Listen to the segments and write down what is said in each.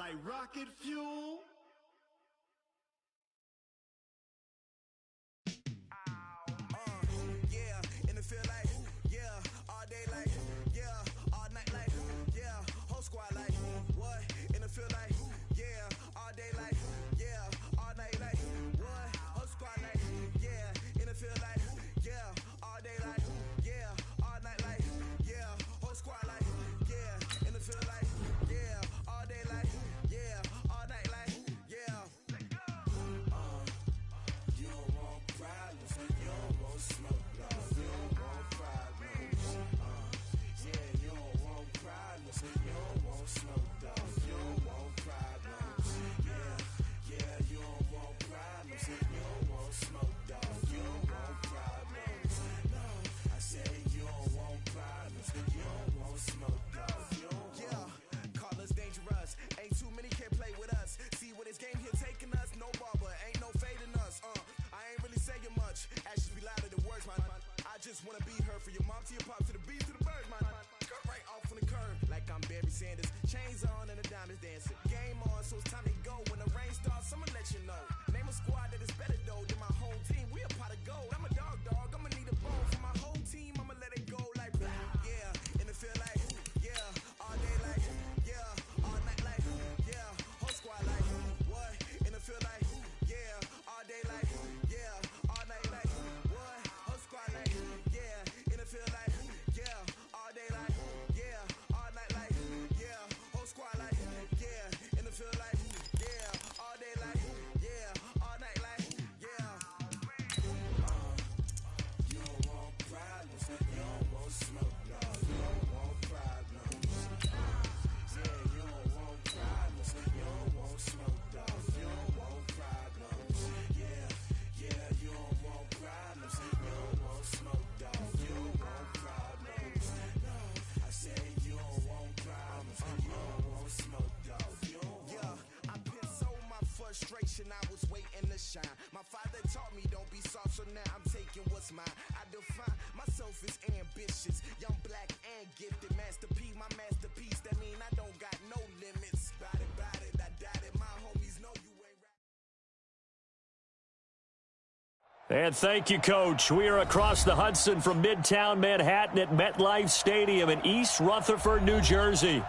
like rocket fuel. Yeah, and it feel like, yeah, all day like, yeah, all night like, yeah, whole squad like, what? And it feel like, yeah, all day like, yeah, all night like, what? Whole squad like, yeah, and it feel like, yeah, all day like, yeah, all night like, yeah, whole squad like, yeah, and it feel like, yeah, all day like, yeah, all night like, yeah. You don't want problems, you don't want smoke, dog. You don't want problems. Yeah, you don't want problems, you don't want smoke, dog. You don't want problems. Yeah, you don't want problems, you don't want smoke, dog. You don't want problems. No, I said you don't want problems, you don't want smoke, dog. You don't call us dangerous. Ain't too many can play with us. See what this game here taking us? No barber, ain't no fading us. I ain't really saying much. Actions be louder than words, man. I just wanna be heard for your mom to your pop to the beat to the birds, man. Cut right off on the curb like I'm Barry Sanders. Chains on and the diamonds dancing. Game on, so it's time to go. When the rain starts, I'ma let you know. Name a squad that is better though than my whole team. We a pot of gold. I'm a dog. I'ma need a bone for my whole team. I'ma let it go like blah. Yeah, and it feel like yeah, all day like yeah, all night like yeah, whole squad like what? And it feel like yeah, all day like yeah, all night like what? Whole squad like yeah, and it feel like yeah, all day like yeah, all night like yeah, whole squad like yeah, and it feel like yeah, all day like yeah, all night like yeah. You don't want problems, you don't want smoke, dog. You don't want problems. Yeah, you don't want problems, you don't want smoke, dog. You don't want problems. Yeah, you don't want problems, you don't want smoke, dog. You don't want problems. No, I said you don't want problems, you don't want smoke, dog. You don't want. I pissed so my frustration, I was waiting to shine. My father taught me don't be soft, so now I'm taking what's mine. I define myself as ambitious, young, black, and gifted. Master P, my masterpiece. That mean I don't got no limits. Bout it, I doubt it. My homies know you ain't rap. And thank you, Coach. We are across the Hudson from Midtown Manhattan at MetLife Stadium in East Rutherford, New Jersey.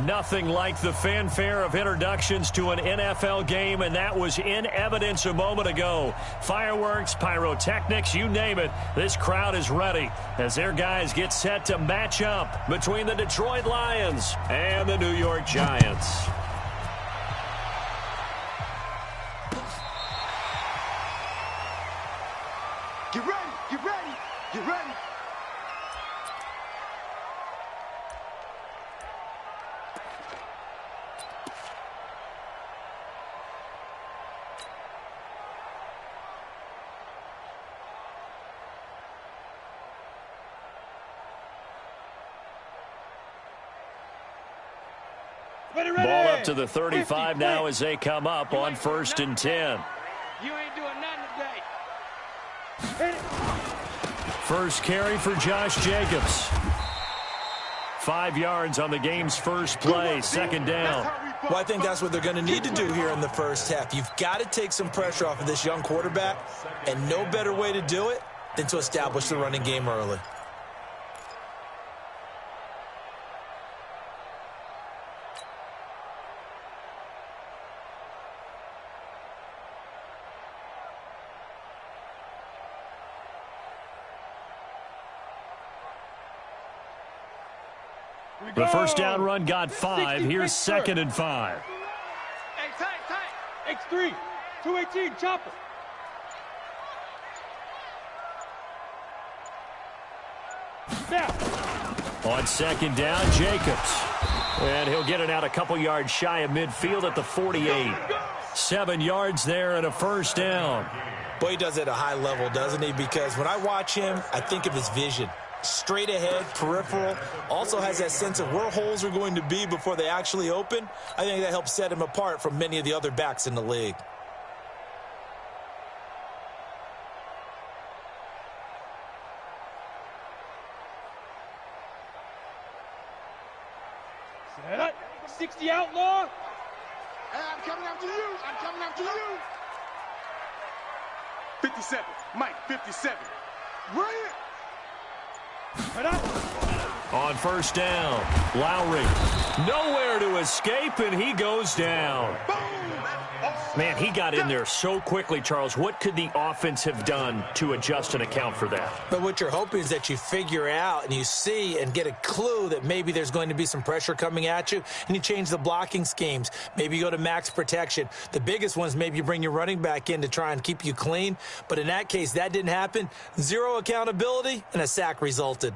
Nothing like the fanfare of introductions to an NFL game, and that was in evidence a moment ago. Fireworks, pyrotechnics, you name it. This crowd is ready as their guys get set to match up between the Detroit Lions and the New York Giants. Get ready, get ready, get ready. Ball up to the 35 now as they come up on 1st and 10. You ain't doing nothing today. First carry for Josh Jacobs. 5 yards on the game's first play, 2nd down. Well, I think that's what they're going to need to do here in the first half. You've got to take some pressure off of this young quarterback, and no better way to do it than to establish the running game early. The first down run got 5. Here's 2nd and 5. Hey, tight. X3, 218, chopper. Now. On 2nd down, Jacobs. And he'll get it out a couple yards shy of midfield at the 48. 7 yards there and a first down. Boy, he does it at a high level, doesn't he? Because when I watch him, I think of his vision. Straight ahead, peripheral, also has that sense of where holes are going to be before they actually open. I think that helps set him apart from many of the other backs in the league. Set up. 60 outlaw. Hey, I'm coming after you. I'm coming after you. 57. Mike, 57. Bring it. On first down, Lowry. Nowhere to escape, and he goes down. Man, he got in there so quickly, Charles. What could the offense have done to adjust and account for that? But what you're hoping is that you figure out and you see and get a clue that maybe there's going to be some pressure coming at you, and you change the blocking schemes. Maybe you go to max protection. The biggest ones, maybe you bring your running back in to try and keep you clean. But in that case, that didn't happen. Zero accountability, and a sack resulted.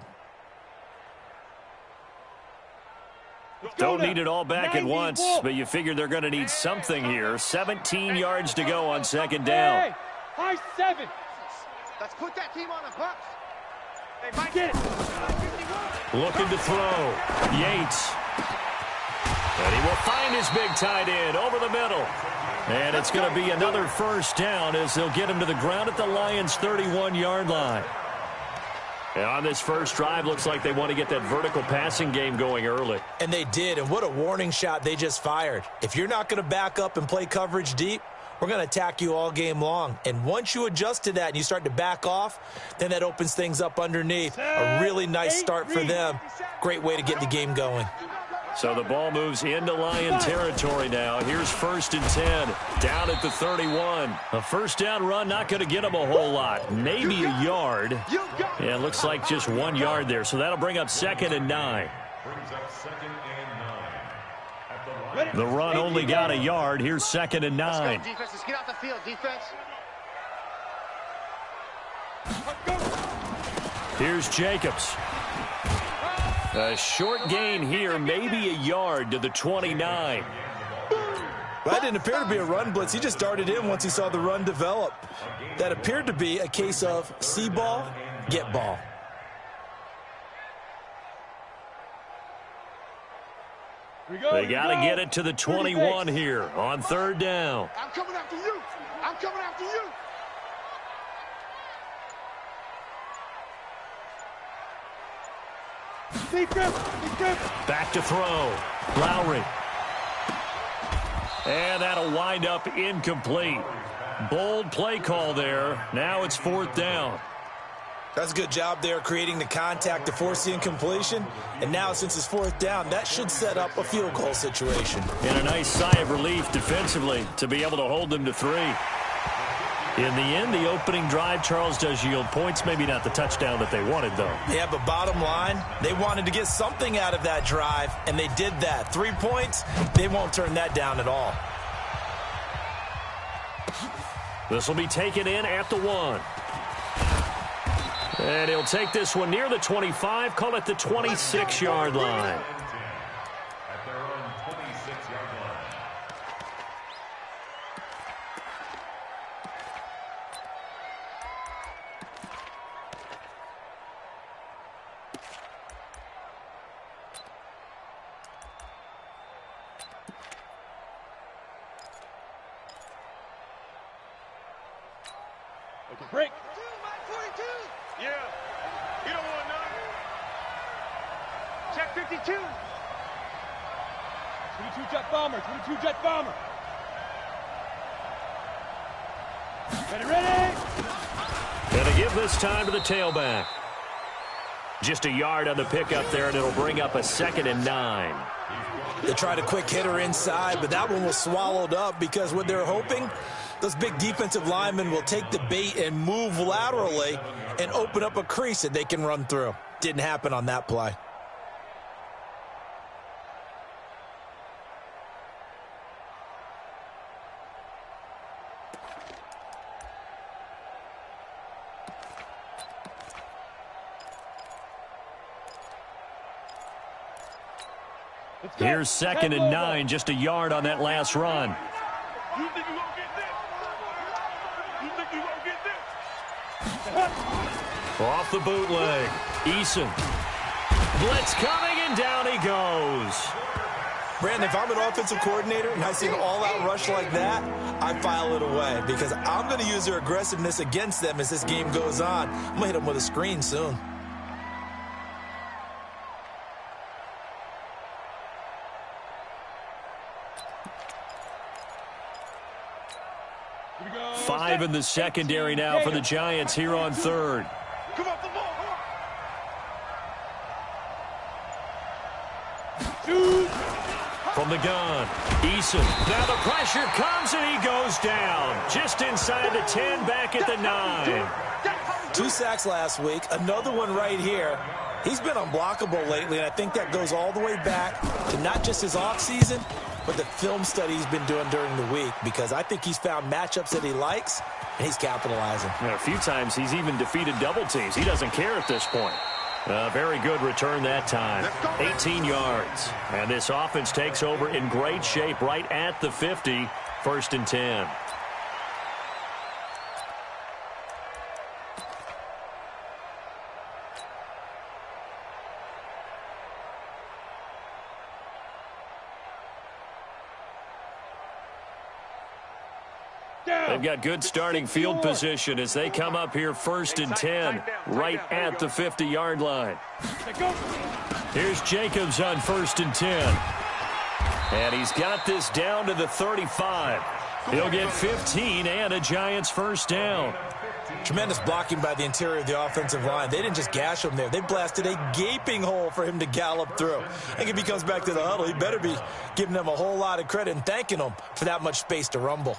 Don't need it all back at once, but you figure they're going to need something here. 17 yards to go on second down. Hey, high 7. Let's put that team on a bus. Hey, Mike, get it. Looking to throw. Yates. And he will find his big tight end over the middle. And it's going to be another first down as they'll get him to the ground at the Lions' 31-yard line. And on this first drive, looks like they want to get that vertical passing game going early. And they did, and what a warning shot they just fired. If you're not going to back up and play coverage deep, we're going to attack you all game long. And once you adjust to that and you start to back off, then that opens things up underneath. A really nice start for them. Great way to get the game going. So the ball moves into Lion territory now. Here's 1st and 10, down at the 31. A first down run, not going to get them a whole lot. Maybe a yard. Yeah, it looks like just 1 yard there. So that'll bring up 2nd and 9. The run only got a yard. Here's 2nd and 9. Let's go, defense. Let's get off the field, defense. Here's Jacobs. A short gain here, maybe a yard to the 29. That didn't appear to be a run blitz. He just darted in once he saw the run develop. That appeared to be a case of see ball, get ball. They got to get it to the 21 here on 3rd down. I'm coming after you. I'm coming after you. Back to throw. Lowry. And that'll wind up incomplete. Bold play call there. Now it's 4th down. That's a good job there creating the contact to force the incompletion. And now since it's 4th down, that should set up a field goal situation. And a nice sigh of relief defensively to be able to hold them to 3. In the end, the opening drive, Charles, does yield points. Maybe not the touchdown that they wanted, though. Yeah, but bottom line, they wanted to get something out of that drive, and they did that. 3 points, they won't turn that down at all. This will be taken in at the 1. And he'll take this one near the 25, call it the 26-yard line. Break. Yeah. You don't want none. Check 52. 22 jet bomber. 22 jet bomber. Ready. And to give this time to the tailback. Just a yard on the pickup there, and it'll bring up a 2nd and 9. They tried a quick hitter inside, but that one was swallowed up because what they're hoping, those big defensive linemen will take the bait and move laterally and open up a crease that they can run through. Didn't happen on that play. Here's 2nd and 9, just a yard on that last run. You think you gonna get this? You think you gonna get this? Off the bootleg. Eason. Blitz coming, and down he goes. Brandon, if I'm an offensive coordinator and I see an all-out rush like that, I file it away because I'm going to use their aggressiveness against them as this game goes on. I'm going to hit them with a screen soon. 5 in the secondary now for the Giants here on third. Come off the ball. From the gun, Eason. Now the pressure comes and he goes down. Just inside the 10, back at the 9. 2 sacks last week, another one right here. He's been unblockable lately, and I think that goes all the way back to not just his offseason, but the film study he's been doing during the week, because I think he's found matchups that he likes, and he's capitalizing. A few times he's even defeated double teams. He doesn't care at this point. Very good return that time. 18 yards. And this offense takes over in great shape right at the 50. 1st and 10. They've got good starting field position as they come up here 1st and 10, right at the 50-yard line. Here's Jacobs on 1st and 10. And he's got this down to the 35. He'll get 15 and a Giants first down. Tremendous blocking by the interior of the offensive line. They didn't just gash him there. They blasted a gaping hole for him to gallop through. I think if he comes back to the huddle, he better be giving them a whole lot of credit and thanking them for that much space to rumble.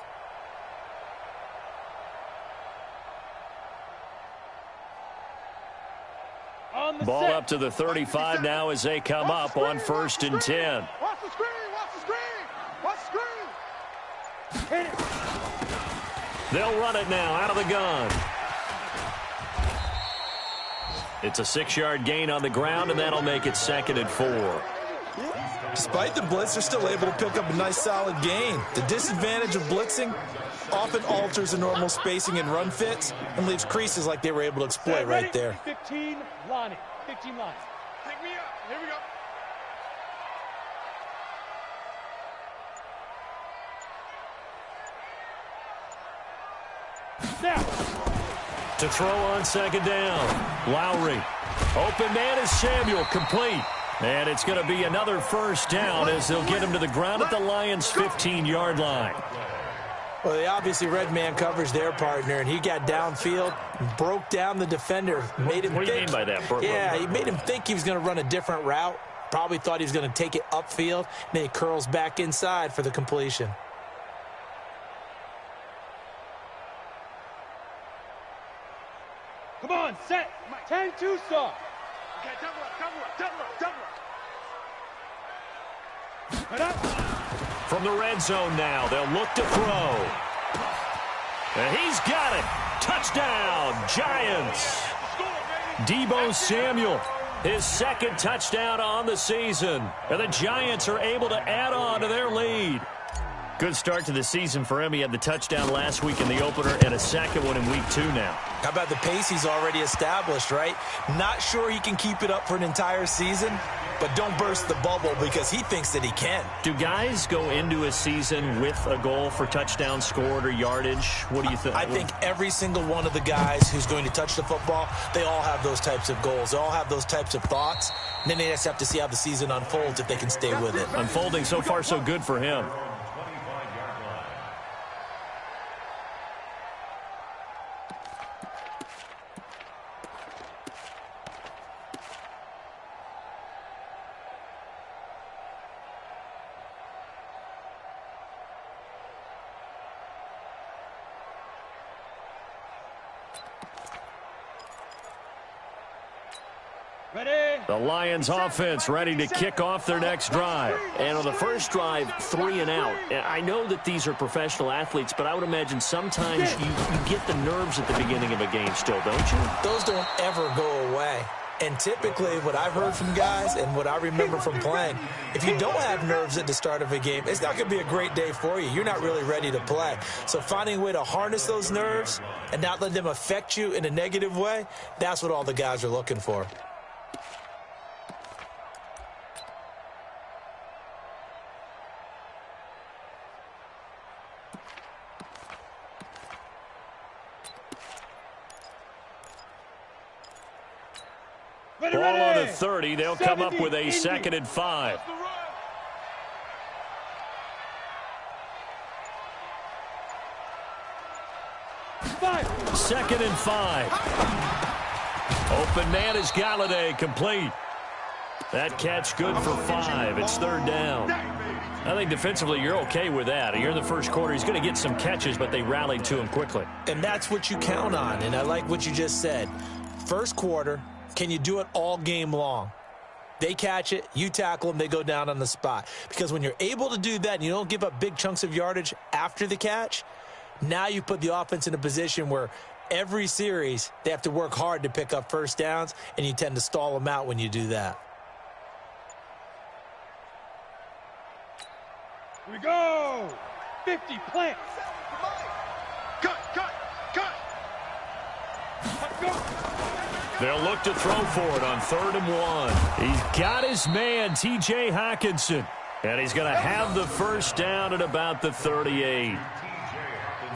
Ball up to the 35 now as they come up on 1st and 10. Watch the screen! Watch the screen! Watch the screen! Hit it. They'll run it now out of the gun. It's a 6-yard gain on the ground, and that'll make it 2nd and 4. Despite the blitz, they're still able to pick up a nice solid gain. The disadvantage of blitzing often alters the normal spacing and run fits and leaves creases like they were able to exploit right there. 15 Lonnie. 15 Lonnie. Pick me up. Here we go. Now. To throw on 2nd down. Lowry. Open man is Samuel, complete. And it's going to be another 1st down as they'll get him to the ground at the Lions' 15-yard line. Well, they obviously red man coverage their partner, and he got downfield, broke down the defender, made him What do you think. mean by that, Burt? Yeah, he made him think he was going to run a different route. Probably thought he was going to take it upfield, and then he curls back inside for the completion. Come on, set. 10-2 soft. Okay, double up, double up, double up, double up. Head up. From the red zone now, they'll look to throw. And he's got it. Touchdown, Giants. Deebo Samuel, his 2nd touchdown on the season. And the Giants are able to add on to their lead. Good start to the season for him. He had the touchdown last week in the opener and a 2nd one in week 2 now. How about the pace he's already established, right? Not sure he can keep it up for an entire season, but don't burst the bubble because he thinks that he can. Do guys go into a season with a goal for touchdown scored or yardage? What do you think? I think every single one of the guys who's going to touch the football, they all have those types of goals. They all have those types of thoughts. And then they just have to see how the season unfolds if they can stay with it. Unfolding so far so good for him. Ready. The Lions offense ready to kick off their next drive. And on the first drive, 3 and out. I know that these are professional athletes, but I would imagine sometimes you get the nerves at the beginning of a game still, don't you? Those don't ever go away. And typically what I've heard from guys and what I remember from playing, if you don't have nerves at the start of a game, it's not going to be a great day for you. You're not really ready to play. So finding a way to harness those nerves and not let them affect you in a negative way, that's what all the guys are looking for. Ball on the 30. They'll come up with a 2nd and 5. 2nd and 5. Open man is Galladay, complete. That catch good for 5. It's 3rd down. I think defensively you're okay with that. You're in the first quarter. He's going to get some catches, but they rallied to him quickly. And that's what you count on, and I like what you just said. First quarter, can you do it all game long? They catch it, you tackle them, they go down on the spot. Because when you're able to do that and you don't give up big chunks of yardage after the catch, now you put the offense in a position where every series they have to work hard to pick up first downs, and you tend to stall them out when you do that. Here we go. 50 plants. Cut. Let's go. They'll look to throw for it on 3rd and 1. He's got his man, T.J. Hockenson. And he's going to have the first down at about the 38.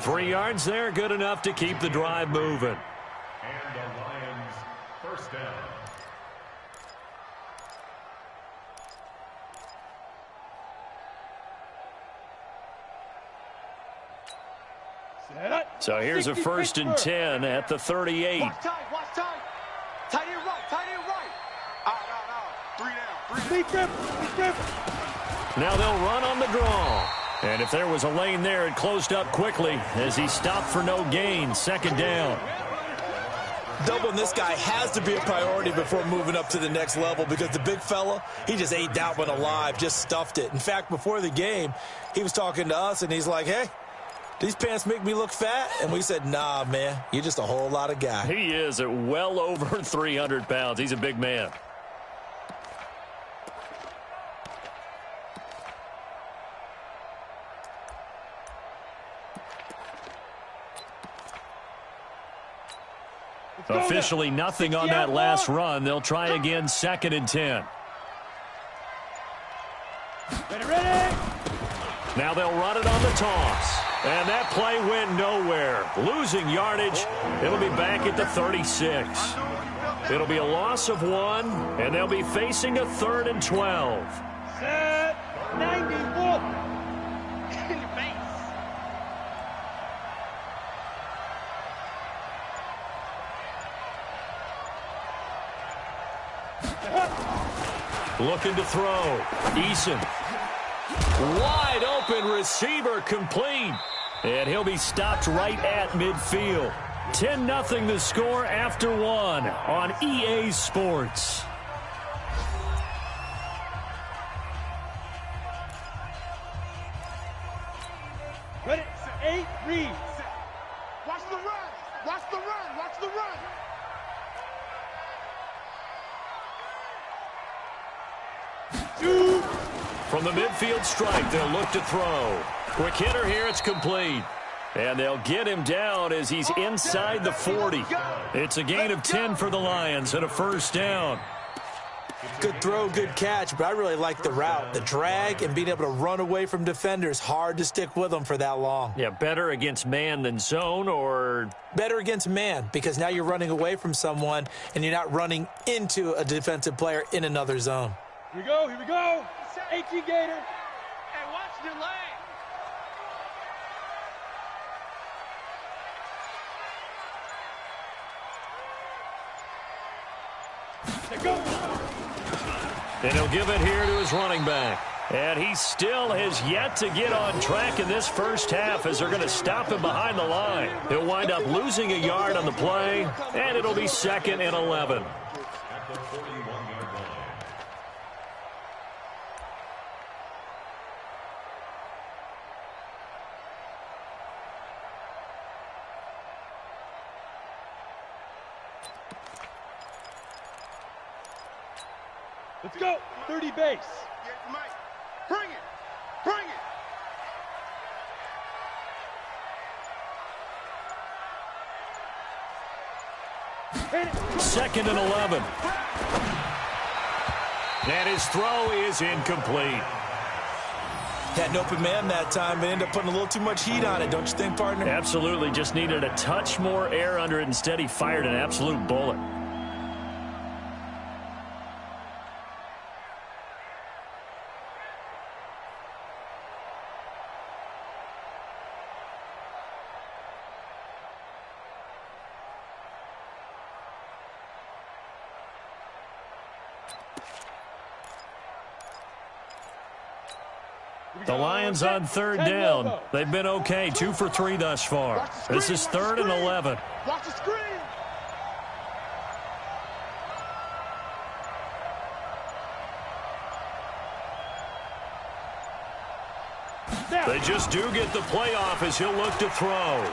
3 yards there, good enough to keep the drive moving. And the Lions first down. So here's a 1st and 10 at the 38. Watch tight. Tight end right. No. 3 down. Now they'll run on the draw. And if there was a lane there, it closed up quickly as he stopped for no gain. 2nd down. Doubling this guy has to be a priority before moving up to the next level, because the big fella, he just ate that one alive, just stuffed it. In fact, before the game, he was talking to us, and he's like, hey, these pants make me look fat? And we said, nah, man, you're just a whole lot of guy. He is at well over 300 pounds. He's a big man. Officially nothing on that last run. They'll try again, 2nd and 10. Ready. Now they'll run it on the toss. And that play went nowhere. Losing yardage. It'll be back at the 36. It'll be a loss of 1, and they'll be facing a 3rd and 12. Set. 94. In your face. Looking to throw. Eason. Wide open receiver, complete. And he'll be stopped right at midfield. 10-0 the score after 1 on EA Sports. Ready. 8 reads. Watch the run. From the midfield strike, they'll look to throw. Quick hitter here, it's complete. And they'll get him down as he's inside the 40. It's a gain of 10 for the Lions and a 1st down. Good throw, good catch, but I really like the route. The drag and being able to run away from defenders, hard to stick with them for that long. Yeah, better against man than zone, or? Better against man, because now you're running away from someone and you're not running into a defensive player in another zone. Here we go. 18 Gator. Hey, watch the lane. Let's go. And he'll give it here to his running back. And he still has yet to get on track in this first half as they're going to stop him behind the line. He'll wind up losing a yard on the play, and it'll be 2nd and 11. At the 41-yard line. Let's go. 30 base. Yeah, Mike. Bring it. 2nd and 11. And his throw is incomplete. Had an open man that time, but ended up putting a little too much heat on it, don't you think, partner? Absolutely. Just needed a touch more air under it. Instead, he fired an absolute bullet. The Lions on third down. They've been okay, 2 for 3 thus far. This is 3rd and 11. Watch the screen. They just do get the playoff as he'll look to throw.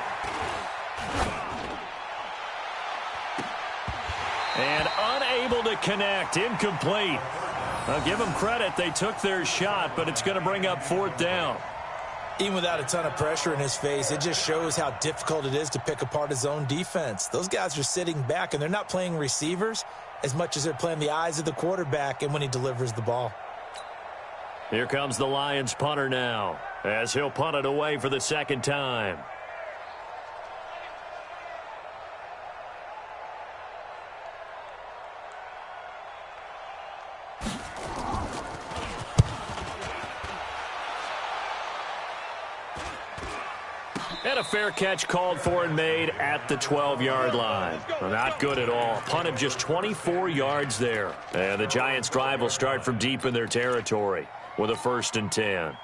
And unable to connect, incomplete. I'll give them credit. They took their shot, but it's going to bring up 4th down. Even without a ton of pressure in his face, it just shows how difficult it is to pick apart his own defense. Those guys are sitting back, and they're not playing receivers as much as they're playing the eyes of the quarterback and when he delivers the ball. Here comes the Lions punter now, as he'll punt it away for the 2nd time. And a fair catch called for and made at the 12-yard line. Not good at all. Punt of just 24 yards there. And the Giants' drive will start from deep in their territory with a 1st and 10.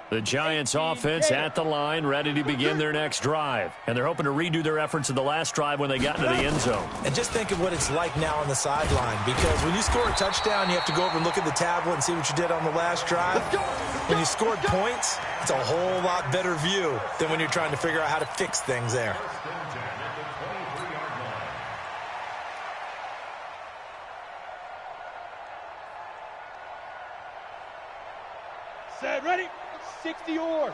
The Giants offense at the line, ready to begin their next drive. And they're hoping to redo their efforts in the last drive when they got into the end zone. And just think of what it's like now on the sideline, because when you score a touchdown, you have to go over and look at the tablet and see what you did on the last drive. When you scored points, it's a whole lot better view than when you're trying to figure out how to fix things there. Set, ready, 60 or.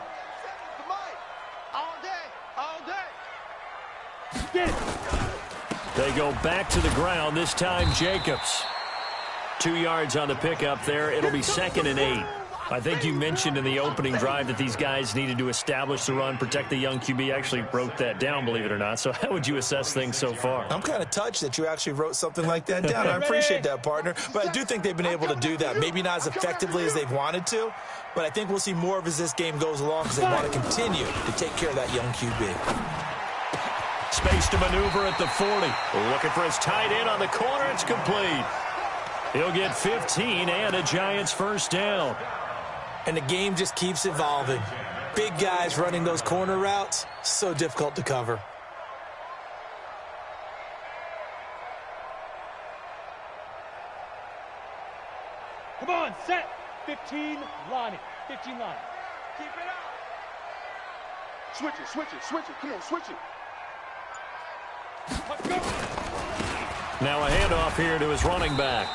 All day, all day. Get it. They go back to the ground, this time Jacobs. 2 yards on the pickup there. It'll be 2nd and 8. I think you mentioned in the opening drive that these guys needed to establish the run, protect the young QB. I actually wrote that down, believe it or not. So how would you assess things so far? I'm kind of touched that you actually wrote something like that down. I appreciate that, partner. But I do think they've been able to do that. Maybe not as effectively as they've wanted to, but I think we'll see more of as this game goes along because they want to continue to take care of that young QB. Space to maneuver at the 40. Looking for his tight end on the corner. It's complete. He'll get 15 and a Giants 1st down. And the game just keeps evolving. Big guys running those corner routes, so difficult to cover. Come on, set. 15, line it. 15 line. Keep it up. Switch it, switch it, switch it. Come on, switch it. Let's go. Now a handoff here to his running back.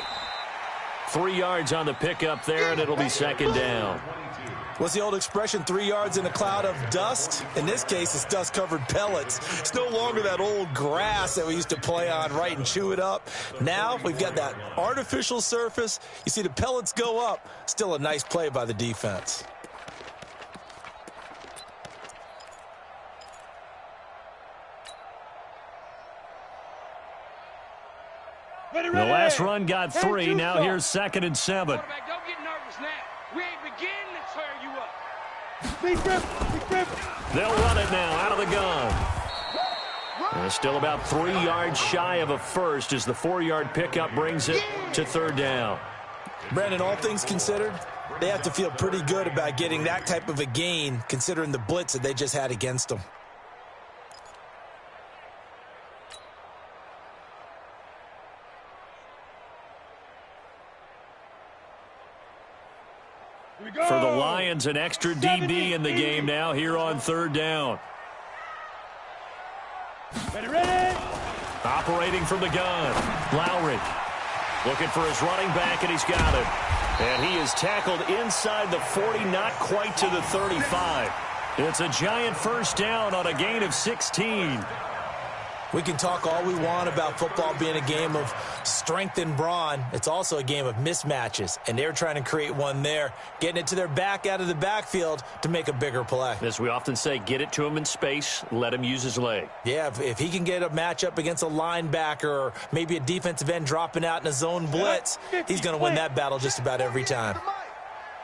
3 yards on the pickup there, and it'll be 2nd down. What's the old expression, 3 yards in a cloud of dust? In this case, it's dust-covered pellets. It's no longer that old grass that we used to play on, right, and chew it up. Now we've got that artificial surface. You see the pellets go up. Still a nice play by the defense. The last run got 3. Now here's 2nd and 7. Don't get nervous now. We ain't beginning to tear you up. Big grip, big grip. They'll run it now out of the gun. And it's still about 3 yards shy of a first as the 4-yard pickup brings it to 3rd down. Brandon, all things considered, they have to feel pretty good about getting that type of a gain considering the blitz that they just had against them. For the Lions, an extra DB in the game now here on 3rd down. Ready. Operating from the gun, Lowry. Looking for his running back, and he's got it. And he is tackled inside the 40, not quite to the 35. It's a Giant 1st down on a gain of 16. We can talk all we want about football being a game of strength and brawn. It's also a game of mismatches, and they're trying to create one there, getting it to their back out of the backfield to make a bigger play. As we often say, get it to him in space, let him use his leg. Yeah, if he can get a matchup against a linebacker or maybe a defensive end dropping out in a zone blitz, he's going to win that battle just about every time.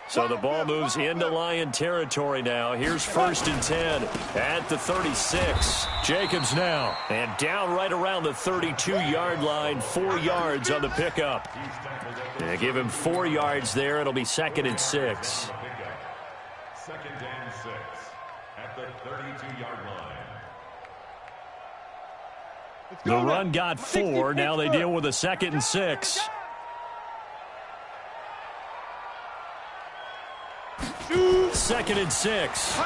So the ball moves into Lion territory now. Here's 1st and 10 at the 36. Jacobs now. And down right around the 32-yard line. 4 yards on the pickup. They give him 4 yards there. It'll be 2nd and 6. 2nd and 6 at the 32-yard line. The run got 4. Now they deal with a 2nd and 6. 2nd and 6.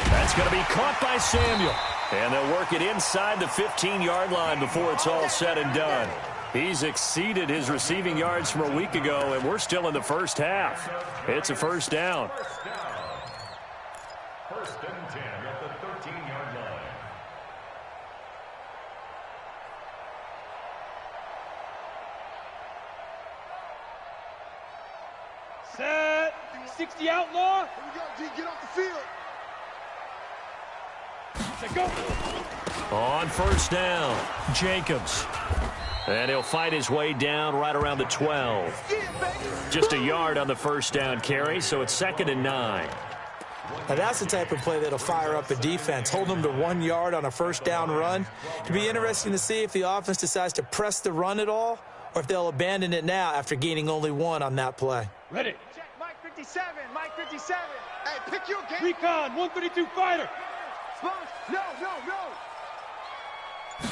That's going to be caught by Samuel. And they'll work it inside the 15-yard line before it's all said and done. He's exceeded his receiving yards from a week ago, and we're still in the first half. It's a 1st down. 1st and 10 at the 13-yard line. Set. 60 outlaw. Here we go, G. Get off the field. Set, go. On 1st down, Jacobs. And he'll fight his way down right around the 12. Just a yard on the 1st down carry, so it's 2nd and 9. Now that's the type of play that'll fire up a defense. Hold them to 1 yard on a 1st down run. It'll be interesting to see if the offense decides to press the run at all, or if they'll abandon it now after gaining only 1 on that play. Ready. Check Mike 57. Mike 57. Hey, pick your game. Recon, 132 fighter. No, no, no.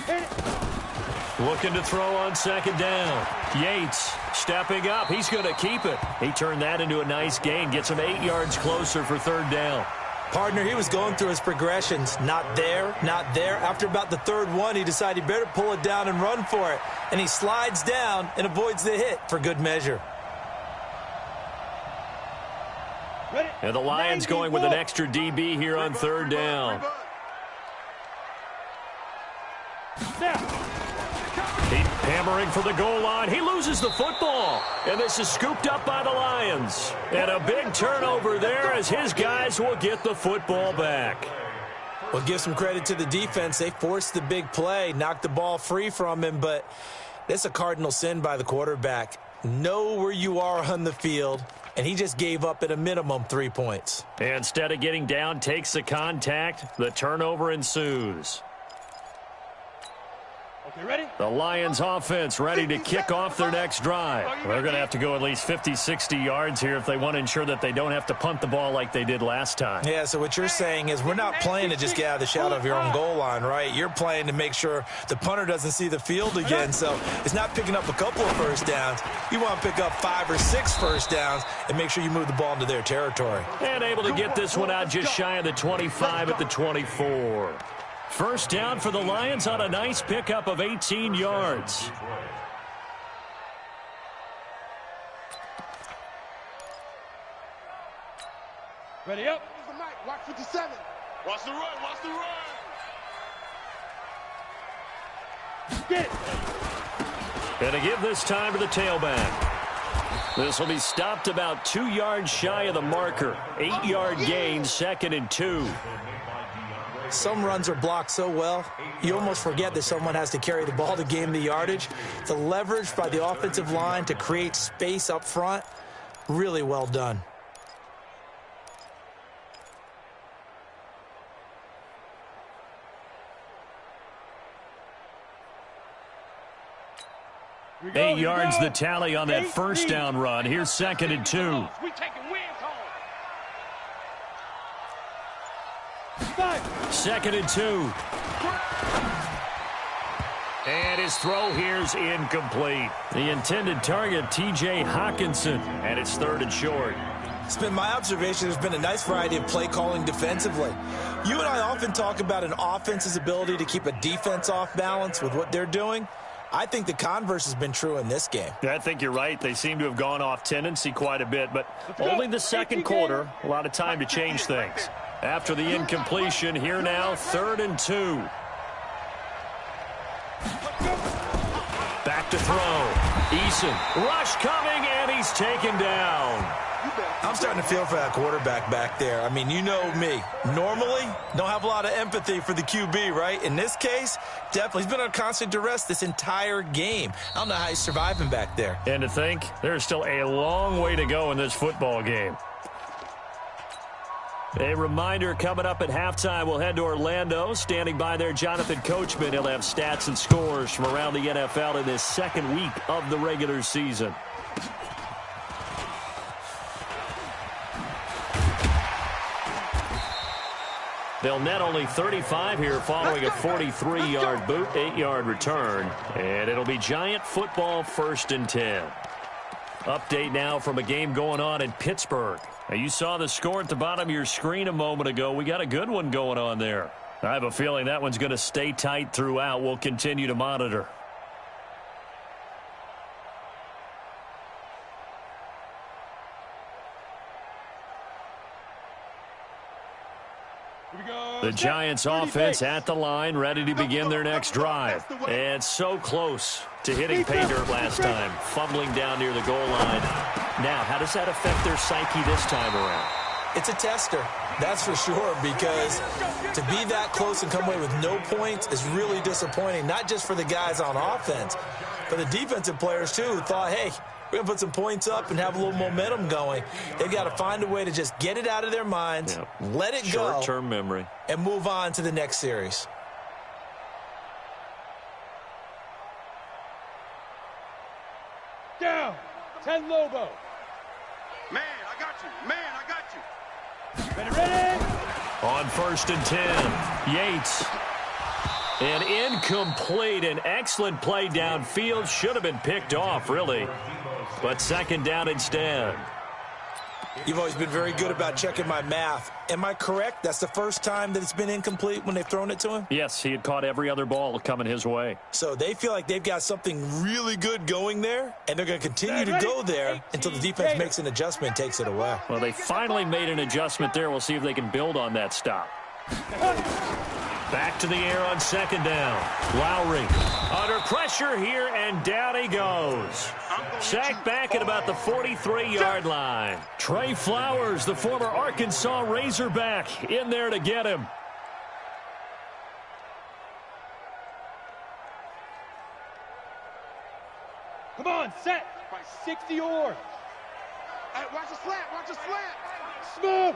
Hit it. Looking to throw on 2nd down. Yates stepping up. He's going to keep it. He turned that into a nice gain. Gets him 8 yards closer for 3rd down. Partner, he was going through his progressions. Not there, not there. After about the 3rd one, he decided he better pull it down and run for it. And he slides down and avoids the hit for good measure. Ready. And the Lions going with an extra DB here on 3rd down. Now. He's hammering for the goal line. He loses the football. And this is scooped up by the Lions. And a big turnover there as his guys will get the football back. Well, give some credit to the defense. They forced the big play, knocked the ball free from him, but that's a cardinal sin by the quarterback. Know where you are on the field, and he just gave up at a minimum 3 points. Instead of getting down, takes the contact. The turnover ensues. Okay, ready? The Lions offense ready to kick off their next drive. They're going to have to go at least 50, 60 yards here if they want to ensure that they don't have to punt the ball like they did last time. Yeah, so what you're saying is we're not playing to just get out of the shadow of your own goal line, right? You're playing to make sure the punter doesn't see the field again. So it's not picking up a couple of 1st downs. You want to pick up 5 or 6 1st downs and make sure you move the ball into their territory. And able to get this one out just shy of the 25 at the 24. 1st down for the Lions on a nice pickup of 18 yards. Ready up. Here's the mic. Watch 57. Watch the run. Watch the run. Get it. And to give this time to the tailback. This will be stopped about 2 yards shy of the marker. 8-yard gain, 2nd and 2. Some runs are blocked so well, you almost forget that someone has to carry the ball to gain the yardage. The leverage by the offensive line to create space up front, really well done. Here we go, 8 yards the tally on that 1st 8-3. down run. Here's 2nd and 2. We taking wins home. 5. 2nd and 2. And his throw here's incomplete. The intended target, T.J. Hawkinson, and it's 3rd and short. It's been my observation there's been a nice variety of play calling defensively. You and I often talk about an offense's ability to keep a defense off balance with what they're doing. I think the converse has been true in this game. I think you're right. They seem to have gone off tendency quite a bit, but only the 2nd quarter. A lot of time to change things. After the incompletion, here now, 3rd and 2. Back to throw. Eason, rush coming, and he's taken down. I'm starting to feel for that quarterback back there. I mean, you know me. Normally, don't have a lot of empathy for the QB, right? In this case, definitely. He's been on constant duress this entire game. I don't know how he's surviving back there. And to think, there's still a long way to go in this football game. A reminder, coming up at halftime, we'll head to Orlando. Standing by there, Jonathan Coachman. He'll have stats and scores from around the NFL in this second week of the regular season. They'll net only 35 here following a 43-yard boot, 8-yard return. And it'll be Giant football 1st and 10. Update now from a game going on in Pittsburgh. Now, you saw the score at the bottom of your screen a moment ago. We got a good one going on there. I have a feeling that one's going to stay tight throughout. We'll continue to monitor. The Giants offense at the line, ready to begin their next drive. And so close to hitting pay dirt last time, fumbling down near the goal line. Now, how does that affect their psyche this time around? It's a tester, that's for sure, because to be that close and come away with no points is really disappointing, not just for the guys on offense, but the defensive players, too, who thought, hey, we're going to put some points up and have a little momentum going. They've got to find a way to just get it out of their minds, let it go. Short-term memory. And move on to the next series. Down. 10 Lobo. Man, I got you. Man, I got you. Ready. On 1st and 10, Yates. An incomplete, an excellent play downfield. Should have been picked off, really. But 2nd down instead. You've always been very good about checking my math. Am I correct? That's the first time that it's been incomplete when they've thrown it to him? Yes, he had caught every other ball coming his way. So they feel like they've got something really good going there, and they're going to continue to go there until the defense makes an adjustment and takes it away. Well, they finally made an adjustment there. We'll see if they can build on that stop. Back to the air on 2nd down. Lowry under pressure here, and down he goes. Sacked back at about the 43-yard line. Trey Flowers, the former Arkansas Razorback, in there to get him. Come on, set. 60 yards. Hey, watch the slant. Watch the slant. Smooth.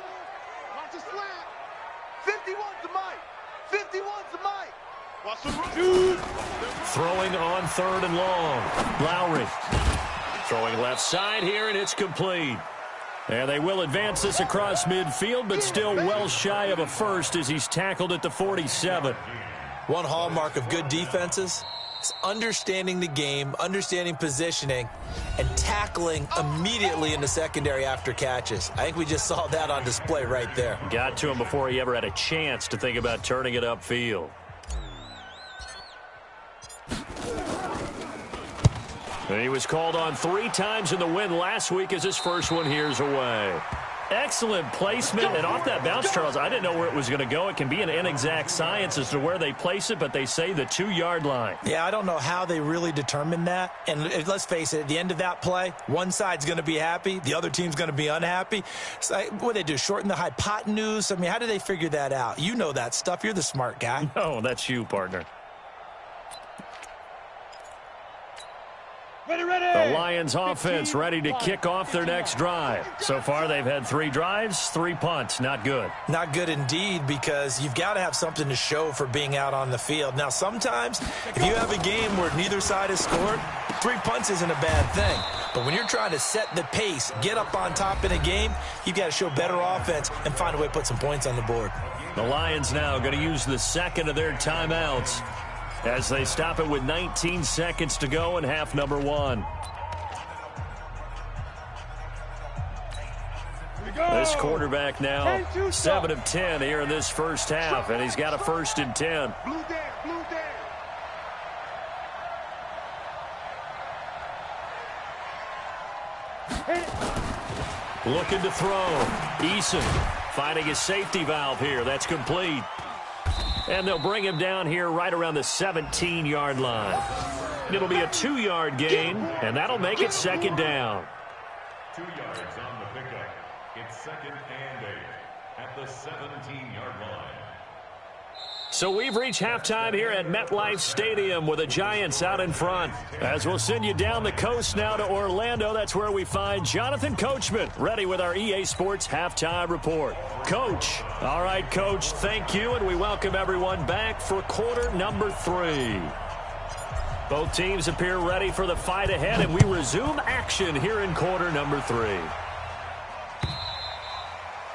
Watch the slant. 51's the mic. 51's the mic. Watch the run. Dude. Throwing on 3rd and long. Lowry throwing left side here, and it's complete. And they will advance this across midfield, but still well shy of a first as he's tackled at the 47. One hallmark of good defenses is understanding the game, understanding positioning, and tackling immediately in the secondary after catches. I think we just saw that on display right there. Got to him before he ever had a chance to think about turning it upfield. He was called on 3 times in the win last week as his first one here's away. Excellent placement, and off that bounce, Charles, I didn't know where it was going to go. It can be an inexact science as to where they place it, but they say the 2-yard line. Yeah, I don't know how they really determined that. And let's face it, at the end of that play, one side's going to be happy, the other team's going to be unhappy. So, what do they do, shorten the hypotenuse? I mean, how do they figure that out? You know that stuff. You're the smart guy. No, that's you, partner. The Lions offense ready to kick off their next drive. So far, they've had 3 drives, 3 punts. Not good. Not good indeed, because you've got to have something to show for being out on the field. Now, sometimes, if you have a game where neither side has scored, 3 punts isn't a bad thing. But when you're trying to set the pace, get up on top in a game, you've got to show better offense and find a way to put some points on the board. The Lions now going to use the second of their timeouts as they stop it with 19 seconds to go in half number 1. This quarterback now 7 of 10 here in this first half, and he's got a 1st and 10. Blue there, blue there. Looking to throw. Eason finding his safety valve here. That's complete. And they'll bring him down here right around the 17-yard line. It'll be a 2-yard gain, and that'll make it second down. 2 yards on the pickup. It's 2nd and 8 at the 17-yard line. So we've reached halftime here at MetLife Stadium with the Giants out in front. As we'll send you down the coast now to Orlando, that's where we find Jonathan Coachman ready with our EA Sports Halftime Report. Coach. All right, Coach, thank you, and we welcome everyone back for quarter number 3. Both teams appear ready for the fight ahead, and we resume action here in quarter number 3.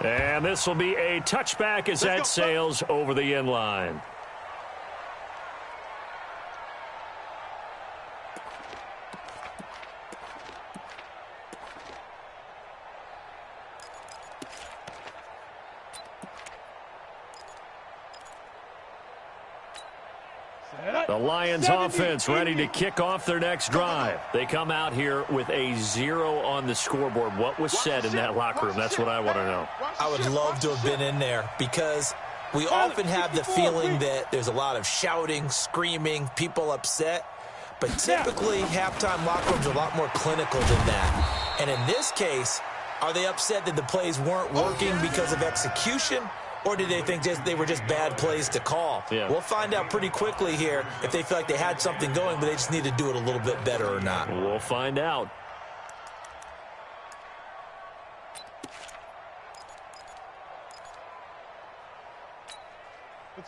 And this will be a touchback as that sails over the end line. The Lions offense ready to kick off their next drive. They come out here with a 0 on the scoreboard. What was said in that locker room? That's what I want to know. I would love to have been in there because we often have the feeling that there's a lot of shouting, screaming, people upset. But typically, halftime locker rooms are a lot more clinical than that. And in this case, are they upset that the plays weren't working because of execution? Or did they think they were just bad plays to call? Yeah. We'll find out pretty quickly here if they feel like they had something going, but they just need to do it a little bit better or not. We'll find out.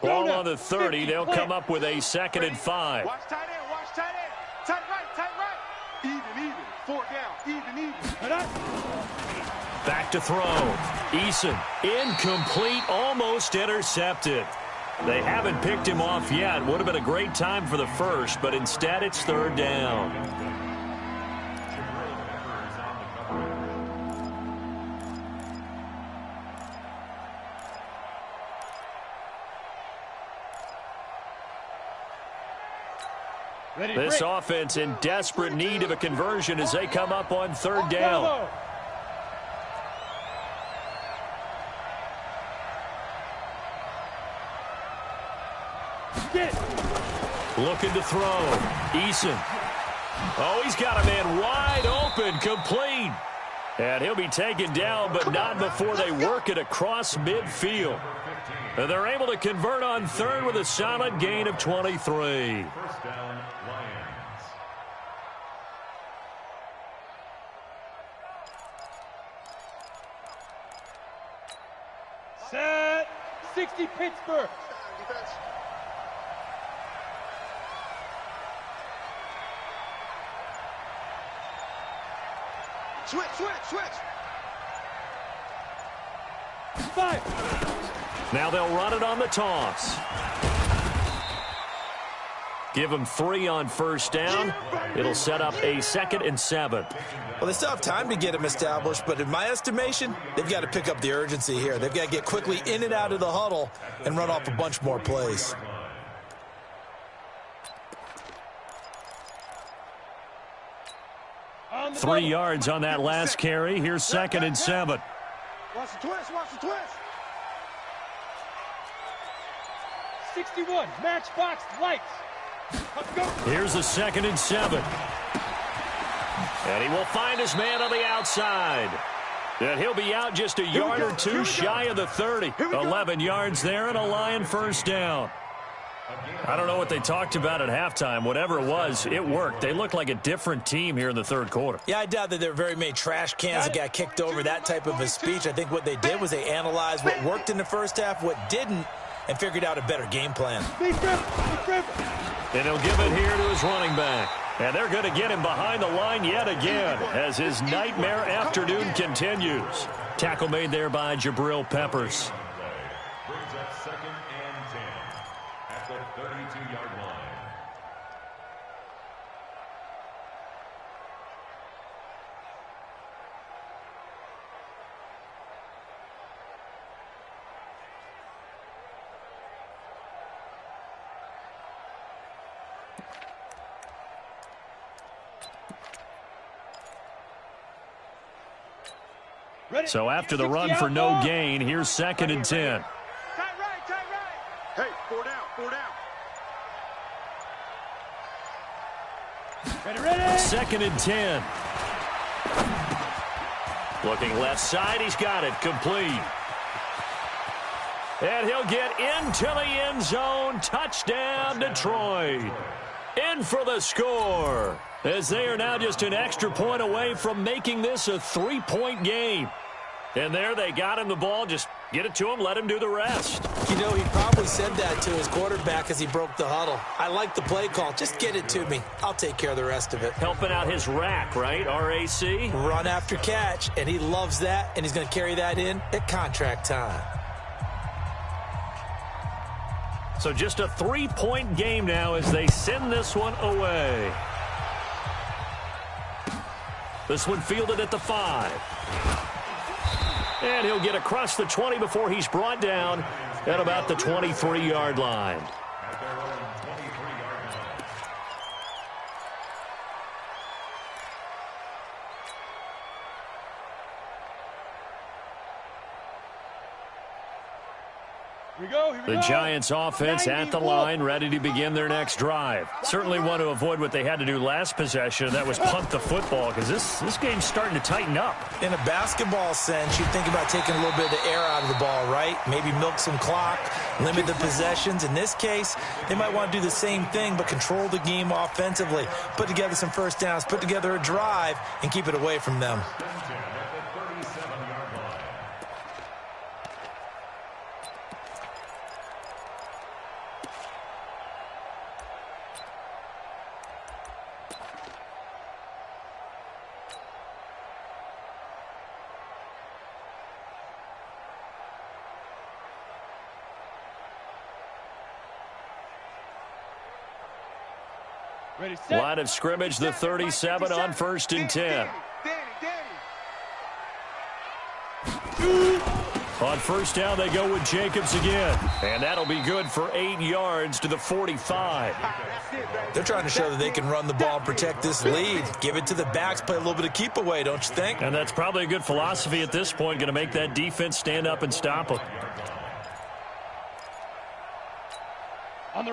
Ball on the 30. They'll come up with a 2nd and 5. Watch tight end, watch tight end. Tight right. Even. 4 down, even. Back to throw. Eason, incomplete, almost intercepted. They haven't picked him off yet. Would have been a great time for the first, but instead it's 3rd down. This offense in desperate need of a conversion as they come up on 3rd down. Looking to throw. Eason. Oh, he's got a man wide open, complete. And he'll be taken down, but not before they work it across midfield. And they're able to convert on 3rd with a solid gain of 23. 1st down, Lions. Set. 60 Pittsburgh. Switch. 5. Now they'll run it on the toss. Give them 3 on 1st down. It'll set up a 2nd and 7. Well, they still have time to get him established, but in my estimation, they've got to pick up the urgency here. They've got to get quickly in and out of the huddle and run off a bunch more plays. On the 3 yards on that last carry. Here's 2nd and 7. Watch the twist. 61. Matchbox lights. Let's go. Here's a 2nd and 7. And he will find his man on the outside. And he'll be out just a yard or 2 shy of the 30. 11 yards there and a Lion 1st down. I don't know what they talked about at halftime. Whatever it was, it worked. They look like a different team here in the 3rd quarter. Yeah, I doubt that there were very many trash cans that got kicked over, that type of a speech. I think what they did was they analyzed what worked in the first half, what didn't, and figured out a better game plan. And he'll give it here to his running back. And they're going to get him behind the line yet again as his nightmare afternoon continues. Tackle made there by Jabril Peppers. Brings up 2nd and 10 at the 32-yard line. So after the run for no gain, here's 2nd and 10. Tight right. Hey, 4 down. 2nd and 10. Looking left side, he's got it complete. And he'll get into the end zone. Touchdown, Detroit. In for the score, as they are now just an extra point away from making this a 3-point game. And there they got him the ball. Just get it to him, let him do the rest. You know, he probably said that to his quarterback as he broke the huddle. I like the play call. Just get it to me. I'll take care of the rest of it. Helping out his rack, right? RAC? Run after catch, and he loves that, and he's going to carry that in at contract time. So just a 3-point game now as they send this one away. This one fielded at the 5. And he'll get across the 20 before he's brought down at about the 23-yard line. The Giants offense at the line, ready to begin their next drive. Certainly want to avoid what they had to do last possession. That was punt the football, because this game's starting to tighten up. In a basketball sense, you think about taking a little bit of the air out of the ball, right? Maybe milk some clock, limit the possessions. In this case, they might want to do the same thing, but control the game offensively. Put together some first downs, put together a drive, and keep it away from them. Line of scrimmage, the 37 on 1st and 10. On 1st down, they go with Jacobs again. And that'll be good for 8 yards to the 45. They're trying to show that they can run the ball and protect this lead. Give it to the backs, play a little bit of keep away, don't you think? And that's probably a good philosophy at this point, going to make that defense stand up and stop them.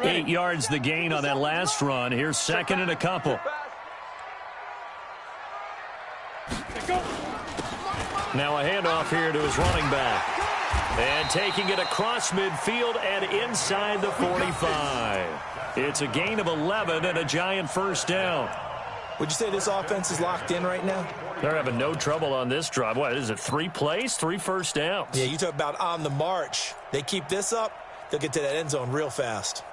8 yards the gain on that last run. Here's 2nd and a couple. Now a handoff here to his running back. And taking it across midfield and inside the 45. It's a gain of 11 and a Giant first down. Would you say this offense is locked in right now? They're having no trouble on this drive. What is it, 3 plays, 3 first downs? Yeah, you talk about on the march. They keep this up, they'll get to that end zone real fast.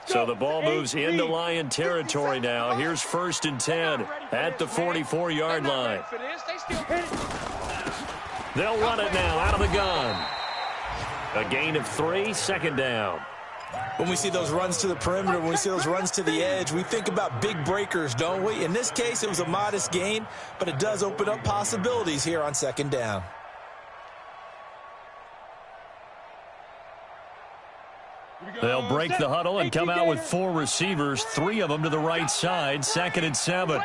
So the ball moves into Lion territory now. Here's 1st and 10 at the 44-yard line. They'll run it now out of the gun. A gain of 3, 2nd down. When we see those runs to the perimeter, when we see those runs to the edge, we think about big breakers, don't we? In this case, it was a modest gain, but it does open up possibilities here on 2nd down. They'll break the huddle and come out with 4 receivers, 3 of them to the right side. 2nd and 7.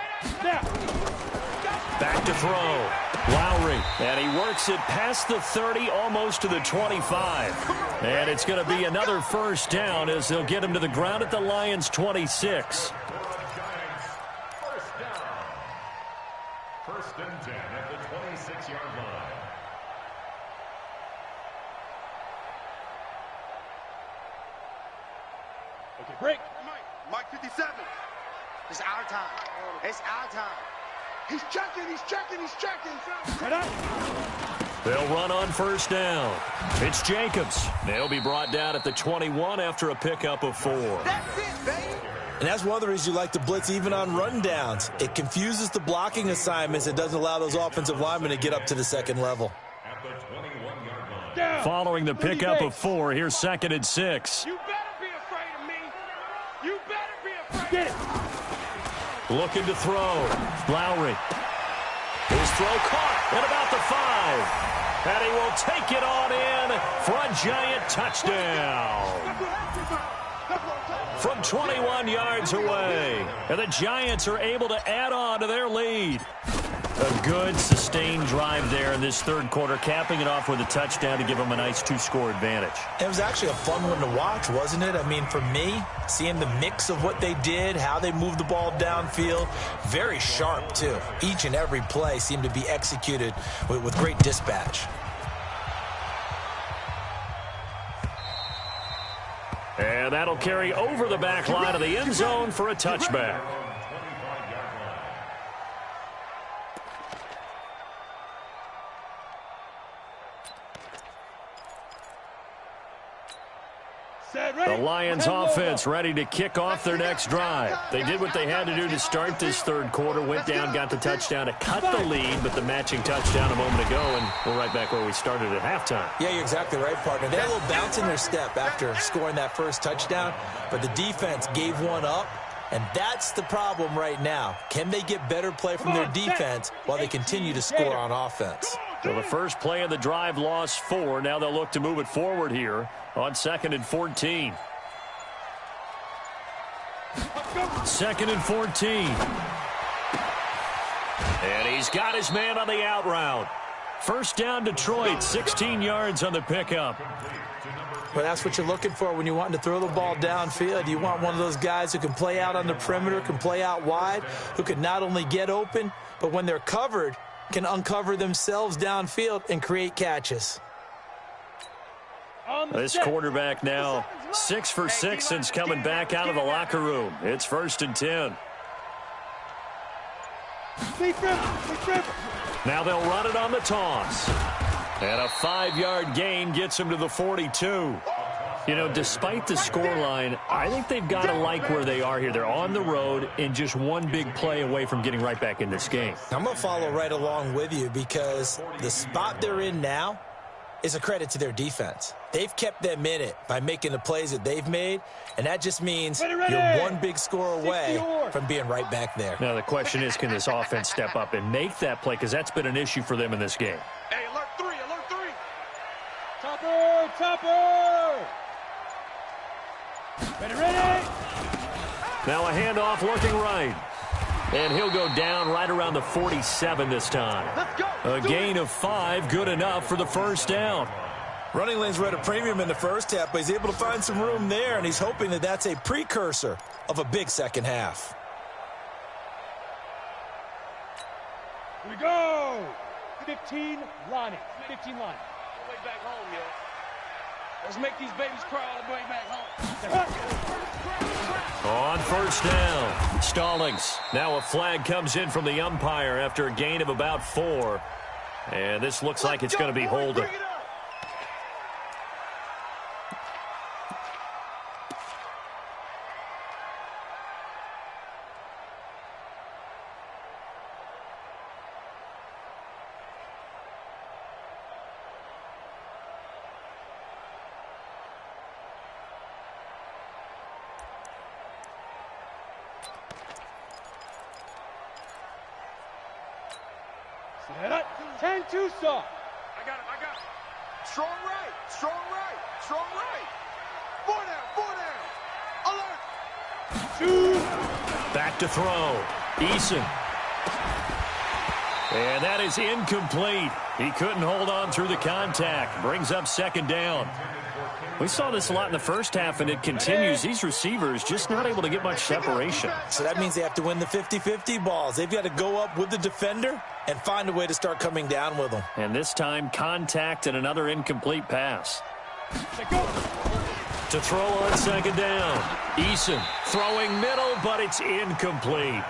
Back to throw. Lowry, and he works it past the 30, almost to the 25. And it's going to be another first down as they'll get him to the ground at the Lions' 26. First and 10 at the 26-yard line. Okay, break. Mike 57. It's our time. It's our time. He's checking. Head up. They'll run on first down. It's Jacobs. They'll be brought down at the 21 after a pickup of 4. That's it, baby. And that's one of the reasons you like to blitz even on rundowns. It confuses the blocking assignments. It doesn't allow those offensive linemen to get up to the 2nd level. At the 21-yard line. Following the pickup of 4, here's 2nd and 6. You better be afraid of me. You better be afraid. Get it. Looking to throw. Lowry. His throw caught at about the 5. And he will take it on in for a Giant touchdown. From 21 yards away. And the Giants are able to add on to their lead. A good, sustained drive there in this third quarter, capping it off with a touchdown to give them a nice 2-score advantage. It was actually a fun one to watch, wasn't it? I mean, for me, seeing the mix of what they did, how they moved the ball downfield, very sharp, too. Each and every play seemed to be executed with great dispatch. And that'll carry over the back line of the end zone for a touchback. The Lions offense ready to kick off their next drive. They did what they had to do to start this third quarter, went down, got the touchdown to cut the lead, but the matching touchdown a moment ago, and we're right back where we started at halftime. Yeah, you're exactly right, partner. They had a little bounce in their step after scoring that first touchdown, but the defense gave one up, and that's the problem right now. Can they get better play from their defense while they continue to score on offense? So the first play of the drive lost 4. Now they'll look to move it forward here on 2nd and 14. 2nd and 14. And he's got his man on the out route. First down, Detroit, 16 yards on the pickup. Well, that's what you're looking for when you want to throw the ball downfield. You want one of those guys who can play out on the perimeter, can play out wide, who can not only get open, but when they're covered, can uncover themselves downfield and create catches. This quarterback now 6 for 6 since coming back out of the locker room. It's 1st and 10. Now they'll run it on the toss. And a 5-yard gain gets him to the 42. You know, despite the scoreline, I think they've got to like where they are here. They're on the road and just one big play away from getting right back in this game. I'm going to follow right along with you because the spot they're in now is a credit to their defense. They've kept them in it by making the plays that they've made, and that just means you're one big score away from being right back there. Now the question is, can this offense step up and make that play? Because that's been an issue for them in this game. Hey, alert 3, alert 3. Topper, topper. Ready. Now a handoff looking right. And he'll go down right around the 47 this time. A gain of 5, good enough for the first down. Running lanes were at a premium in the first half, but he's able to find some room there, and he's hoping that that's a precursor of a big second half. Here we go. 15 line. 15 line. Way back home, yo. Let's make these babies cry all the way back home. On first down, Stallings. Now a flag comes in from the umpire after a gain of about 4. And this looks like it's going to be holding. Set up. 10-2 soft. I got it. Strong right. 4 down. Alert. 2. Back to throw. Eason. And that is incomplete. He couldn't hold on through the contact. Brings up 2nd down. We saw this a lot in the first half, and it continues. These receivers just not able to get much separation. So that means they have to win the 50-50 balls. They've got to go up with the defender and find a way to start coming down with them. And this time, contact and another incomplete pass. To throw on 2nd down. Eason throwing middle, but it's incomplete.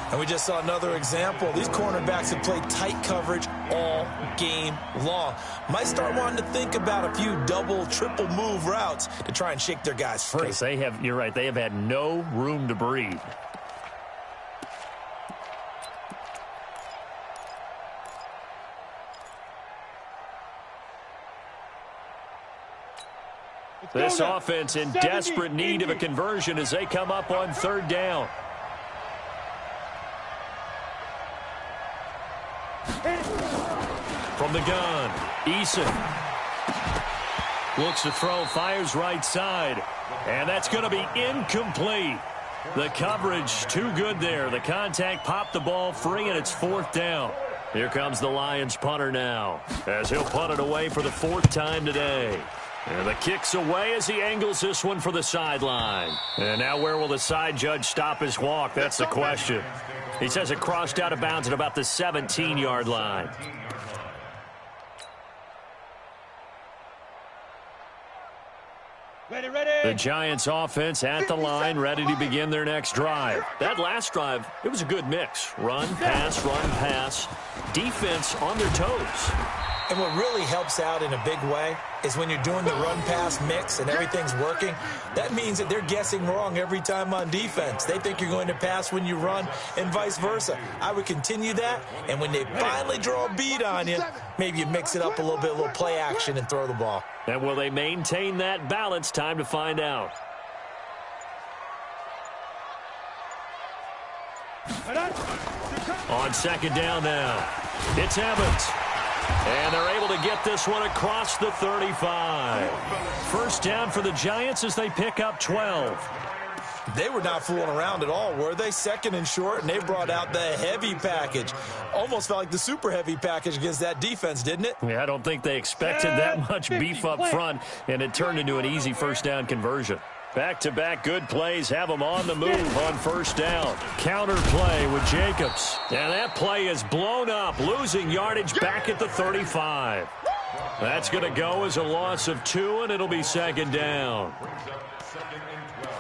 And we just saw another example. These cornerbacks have played tight coverage all game long. Might start wanting to think about a few double, triple move routes to try and shake their guys free. Because you're right, they have had no room to breathe. This offense in desperate need of a conversion as they come up on 3rd down. From the gun, Eason looks to throw, fires right side, and that's going to be incomplete. The coverage too good there. The contact popped the ball free, and it's 4th down. Here comes the Lions punter now, as he'll punt it away for the 4th time today. And the kick's away as he angles this one for the sideline. And now where will the side judge stop his walk? That's the question. He says it crossed out of bounds at about the 17-yard line. Ready, ready. The Giants offense at the line, ready to begin their next drive. That last drive, it was a good mix. Run, pass, defense on their toes. And what really helps out in a big way is when you're doing the run-pass mix and everything's working, that means that they're guessing wrong every time on defense. They think you're going to pass when you run and vice versa. I would continue that, and when they finally draw a beat on you, maybe you mix it up a little bit, a little play action, and throw the ball. And will they maintain that balance? Time to find out. On 2nd down now, it's Evans. And they're able to get this one across the 35. 1st down for the Giants as they pick up 12. They were not fooling around at all, were they? 2nd and short, and they brought out the heavy package. Almost felt like the super heavy package against that defense, didn't it? Yeah, I don't think they expected that much beef up front, and it turned into an easy 1st down conversion. Back-to-back good plays have them on the move on 1st down. Counter play with Jacobs. And that play is blown up, losing yardage back at the 35. That's going to go as a loss of 2, and it'll be 2nd down. 2nd and 12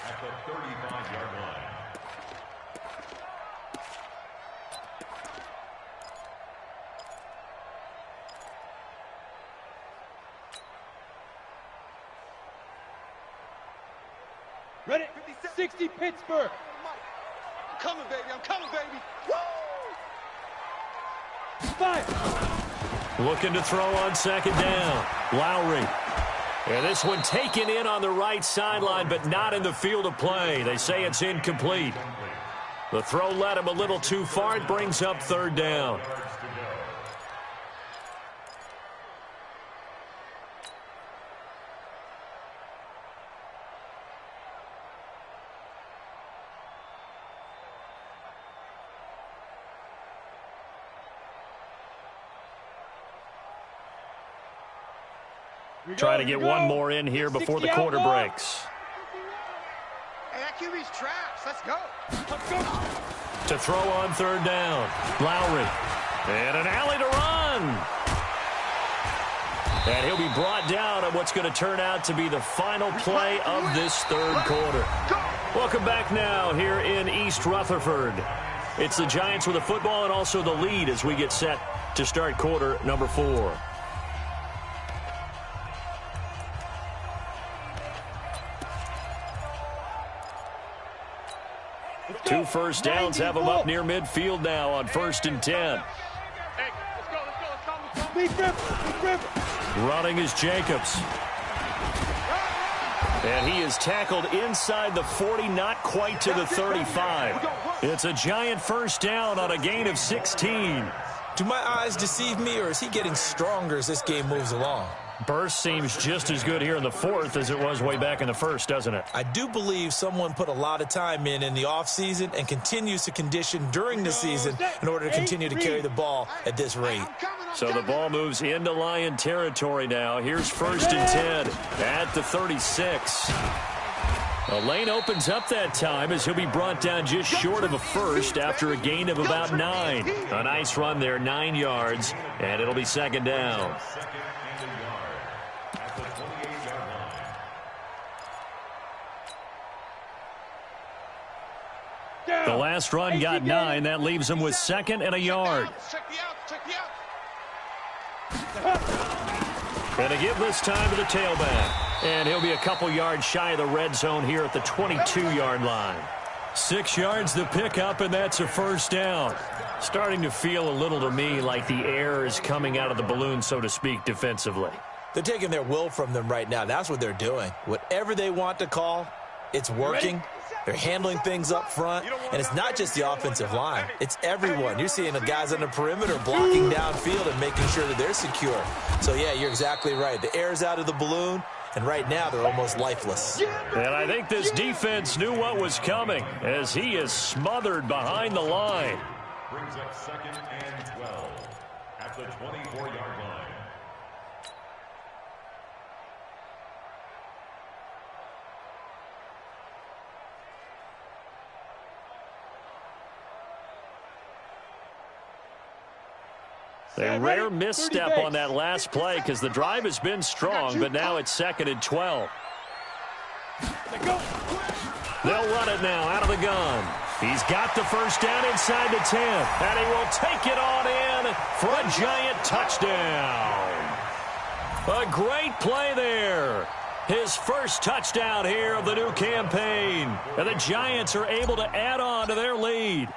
at the 35-yard line. Ready. 60 Pittsburgh. I'm coming, baby. I'm coming, baby. Woo! 5. Looking to throw on 2nd down. Lowry. And this one taken in on the right sideline, but not in the field of play. They say it's incomplete. The throw led him a little too far. It brings up 3rd down. Try to get one more in here before the quarter breaks. Hey, that QB's trash. Let's go. To throw on 3rd down. Lowry. And an alley to run. And he'll be brought down on what's going to turn out to be the final play of this 3rd quarter. Welcome back now here in East Rutherford. It's the Giants with the football and also the lead as we get set to start quarter number 4. 2 1st downs have them up near midfield now on 1st and 10. Running is Jacobs. And he is tackled inside the 40, not quite to the 35. It's a Giant 1st down on a gain of 16. Do my eyes deceive me, or is he getting stronger as this game moves along? Burst seems just as good here in the 4th as it was way back in the 1st, doesn't it? I do believe someone put a lot of time in the offseason and continues to condition during the season in order to continue to carry the ball at this rate. So the ball moves into Lion territory now. Here's 1st and 10 at the 36. The lane opens up that time as he'll be brought down just short of a 1st after a gain of about 9. A nice run there, 9 yards, and it'll be 2nd down. The last run got 9. That leaves him with 2nd and a yard. Check the out. Going to give this time to the tailback. And he'll be a couple yards shy of the red zone here at the 22-yard line. 6 yards to pick up, and that's a 1st down. Starting to feel a little to me like the air is coming out of the balloon, so to speak, defensively. They're taking their will from them right now. That's what they're doing. Whatever they want to call, it's working. They're handling things up front, and it's not just the offensive line. It's everyone. You're seeing the guys on the perimeter blocking downfield and making sure that they're secure. So, yeah, you're exactly right. The air's out of the balloon, and right now they're almost lifeless. And I think this defense knew what was coming as he is smothered behind the line. Brings up 2nd and 12 at the 24-yard line. A rare misstep on that last play because the drive has been strong, but now it's 2nd and 12. They'll run it now out of the gun. He's got the first down inside the 10, and he will take it on in for a giant touchdown. A great play there. His first touchdown here of the new campaign, and the Giants are able to add on to their lead.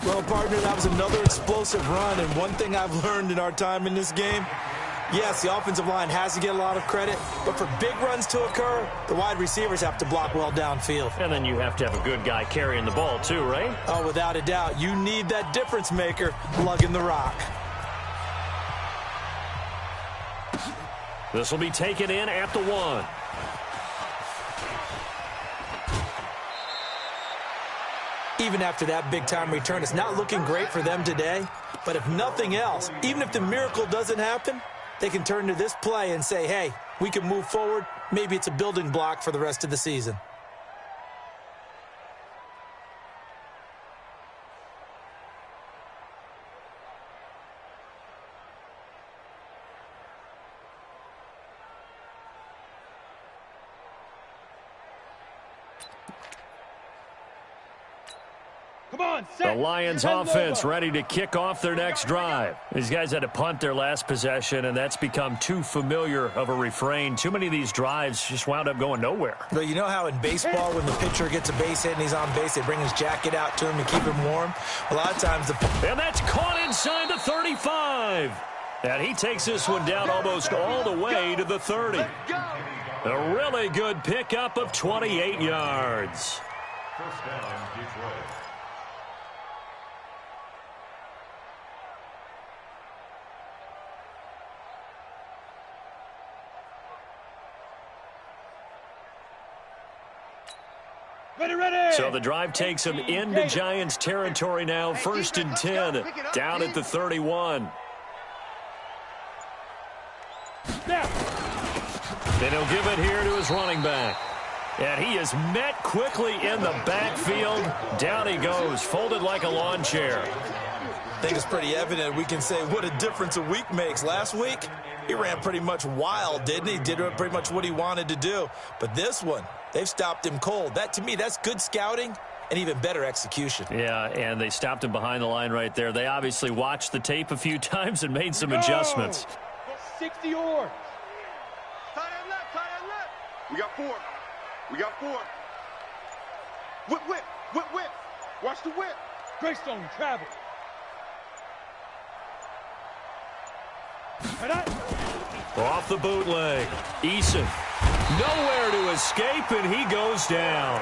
Well, partner, that was another explosive run, and one thing I've learned in our time in this game, yes, the offensive line has to get a lot of credit, but for big runs to occur, the wide receivers have to block well downfield. And then you have to have a good guy carrying the ball too, right? Oh, without a doubt. You need that difference maker lugging the rock. This will be taken in at the 1. Even after that big-time return, it's not looking great for them today. But if nothing else, even if the miracle doesn't happen, they can turn to this play and say, hey, we can move forward. Maybe it's a building block for the rest of the season. The Lions offense ready to kick off their next drive. These guys had to punt their last possession, and that's become too familiar of a refrain. Too many of these drives just wound up going nowhere. But you know how in baseball, when the pitcher gets a base hit and he's on base, they bring his jacket out to him to keep him warm? A lot of times And that's caught inside the 35. And he takes this one down almost all the way to the 30. A really good pickup of 28 yards. First down, Detroit. So the drive takes him into Giants territory now. 1st and 10, down at the 31. Then he'll give it here to his running back. And he is met quickly in the backfield. Down he goes, folded like a lawn chair. I think it's pretty evident. We can say what a difference a week makes. Last week, he ran pretty much wild, didn't he? Did pretty much what he wanted to do. But this one, they've stopped him cold. That, to me, that's good scouting and even better execution. Yeah, and they stopped him behind the line right there. They obviously watched the tape a few times and made some adjustments. 60 yards. Tight end left, tight end left. We got 4. We got 4. Whip, whip, whip, whip. Watch the whip. Greystone travel. Off the bootleg. Eason. Nowhere to escape, and he goes down.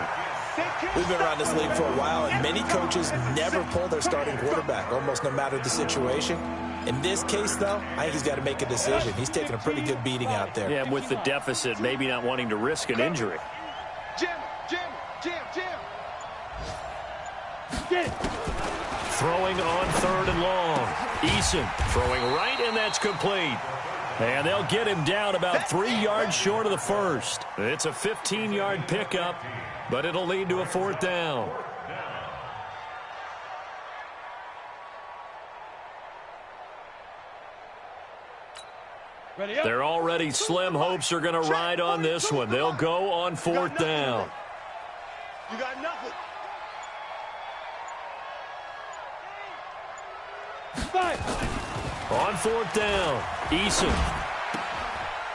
We've been around this league for a while, and many coaches never pull their starting quarterback, almost no matter the situation. In this case, though, I think he's got to make a decision. He's taking a pretty good beating out there. Yeah, with the deficit, maybe not wanting to risk an injury. Jam, jam, jam, jam. Get it. Throwing on 3rd and long. Eason throwing right, and that's complete. And they'll get him down about 3 yards short of the first. It's a 15-yard pickup, but it'll lead to a 4th down. Their already slim hopes are going to ride on this one. They'll go on 4th down. You got nothing. On 4th down, Eason.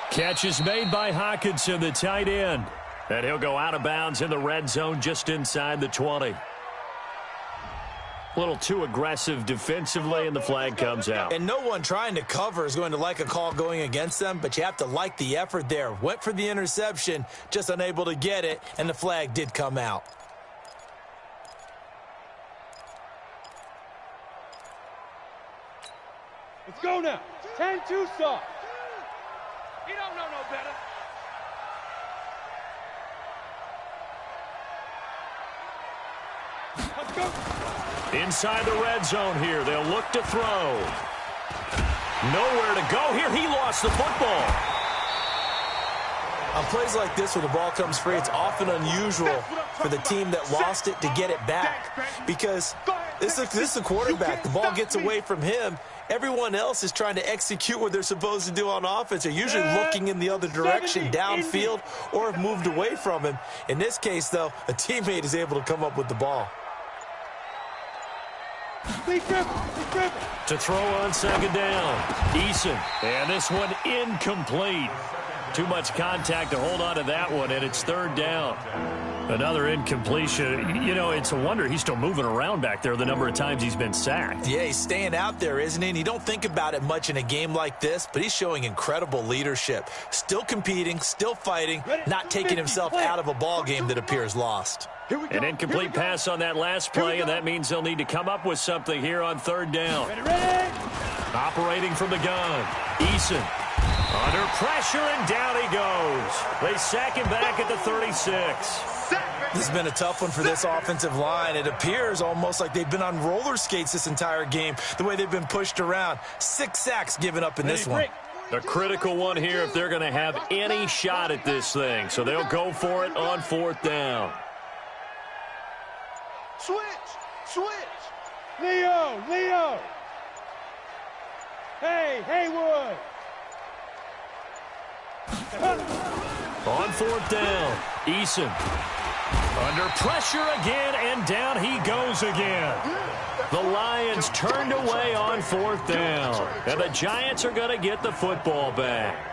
Catch is made by Hockenson, the tight end. And he'll go out of bounds in the red zone just inside the 20. A little too aggressive defensively, and the flag comes out. And no one trying to cover is going to like a call going against them, but you have to like the effort there. Went for the interception, just unable to get it, and the flag did come out. Let's go now. 10-2 soft. He don't know no better. Let's go. Inside the red zone here. They'll look to throw. Nowhere to go here. He lost the football. On plays like this where the ball comes free, it's often unusual for the team that lost it to get it back. Because this is the quarterback. The ball gets away from him. Everyone else is trying to execute what they're supposed to do on offense. They're usually looking in the other direction, downfield, or have moved away from him. In this case, though, a teammate is able to come up with the ball. To throw on second down. Eason. And this one incomplete. Too much contact to hold on to that one, and it's third down. Another incompletion. You know, it's a wonder he's still moving around back there the number of times he's been sacked. Yeah, he's staying out there, isn't he? And you don't think about it much in a game like this, but he's showing incredible leadership. Still competing, still fighting, not taking himself out of a ball game that appears lost. An incomplete pass on that last play, and that means they'll need to come up with something here on third down. Operating from the gun. Eason. Under pressure, and down he goes. They sack him back at the 36. This has been a tough one for this offensive line. It appears almost like they've been on roller skates this entire game, the way they've been pushed around. 6 sacks given up in this one. A critical one here if they're going to have any shot at this thing. So they'll go for it on fourth down. Switch. Leo. Hey, Haywood. On fourth down, Eason. Under pressure again, and down he goes again. The Lions turned away on fourth down, and the Giants are going to get the football back.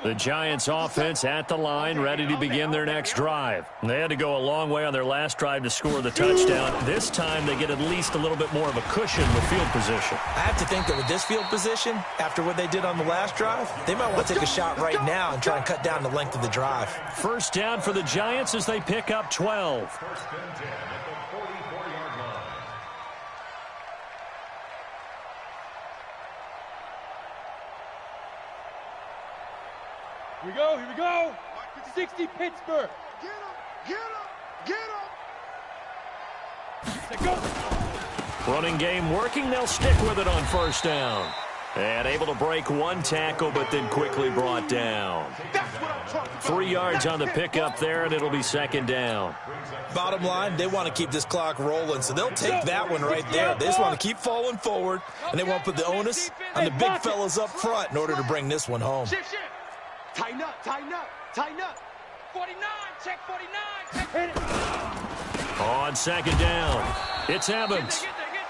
The Giants offense at the line, ready to begin their next drive. They had to go a long way on their last drive to score the touchdown. This time they get at least a little bit more of a cushion with field position. I have to think that with this field position, after what they did on the last drive, they might want to take a shot right now and try and cut down the length of the drive. First down for the Giants as they pick up 12. First and 10 at the 44-yard line. Here we go. 60 Pittsburgh. Get him. Go. Running game working. They'll stick with it on first down. And able to break one tackle, but then quickly brought down. 3 yards on the pickup there, and it'll be second down. Bottom line, they want to keep this clock rolling, so they'll take that one right there. They just want to keep falling forward, and they want to put the onus on the big fellas up front in order to bring this one home. Tighten up. 49, check 49. Hit it. On second down, it's Evans.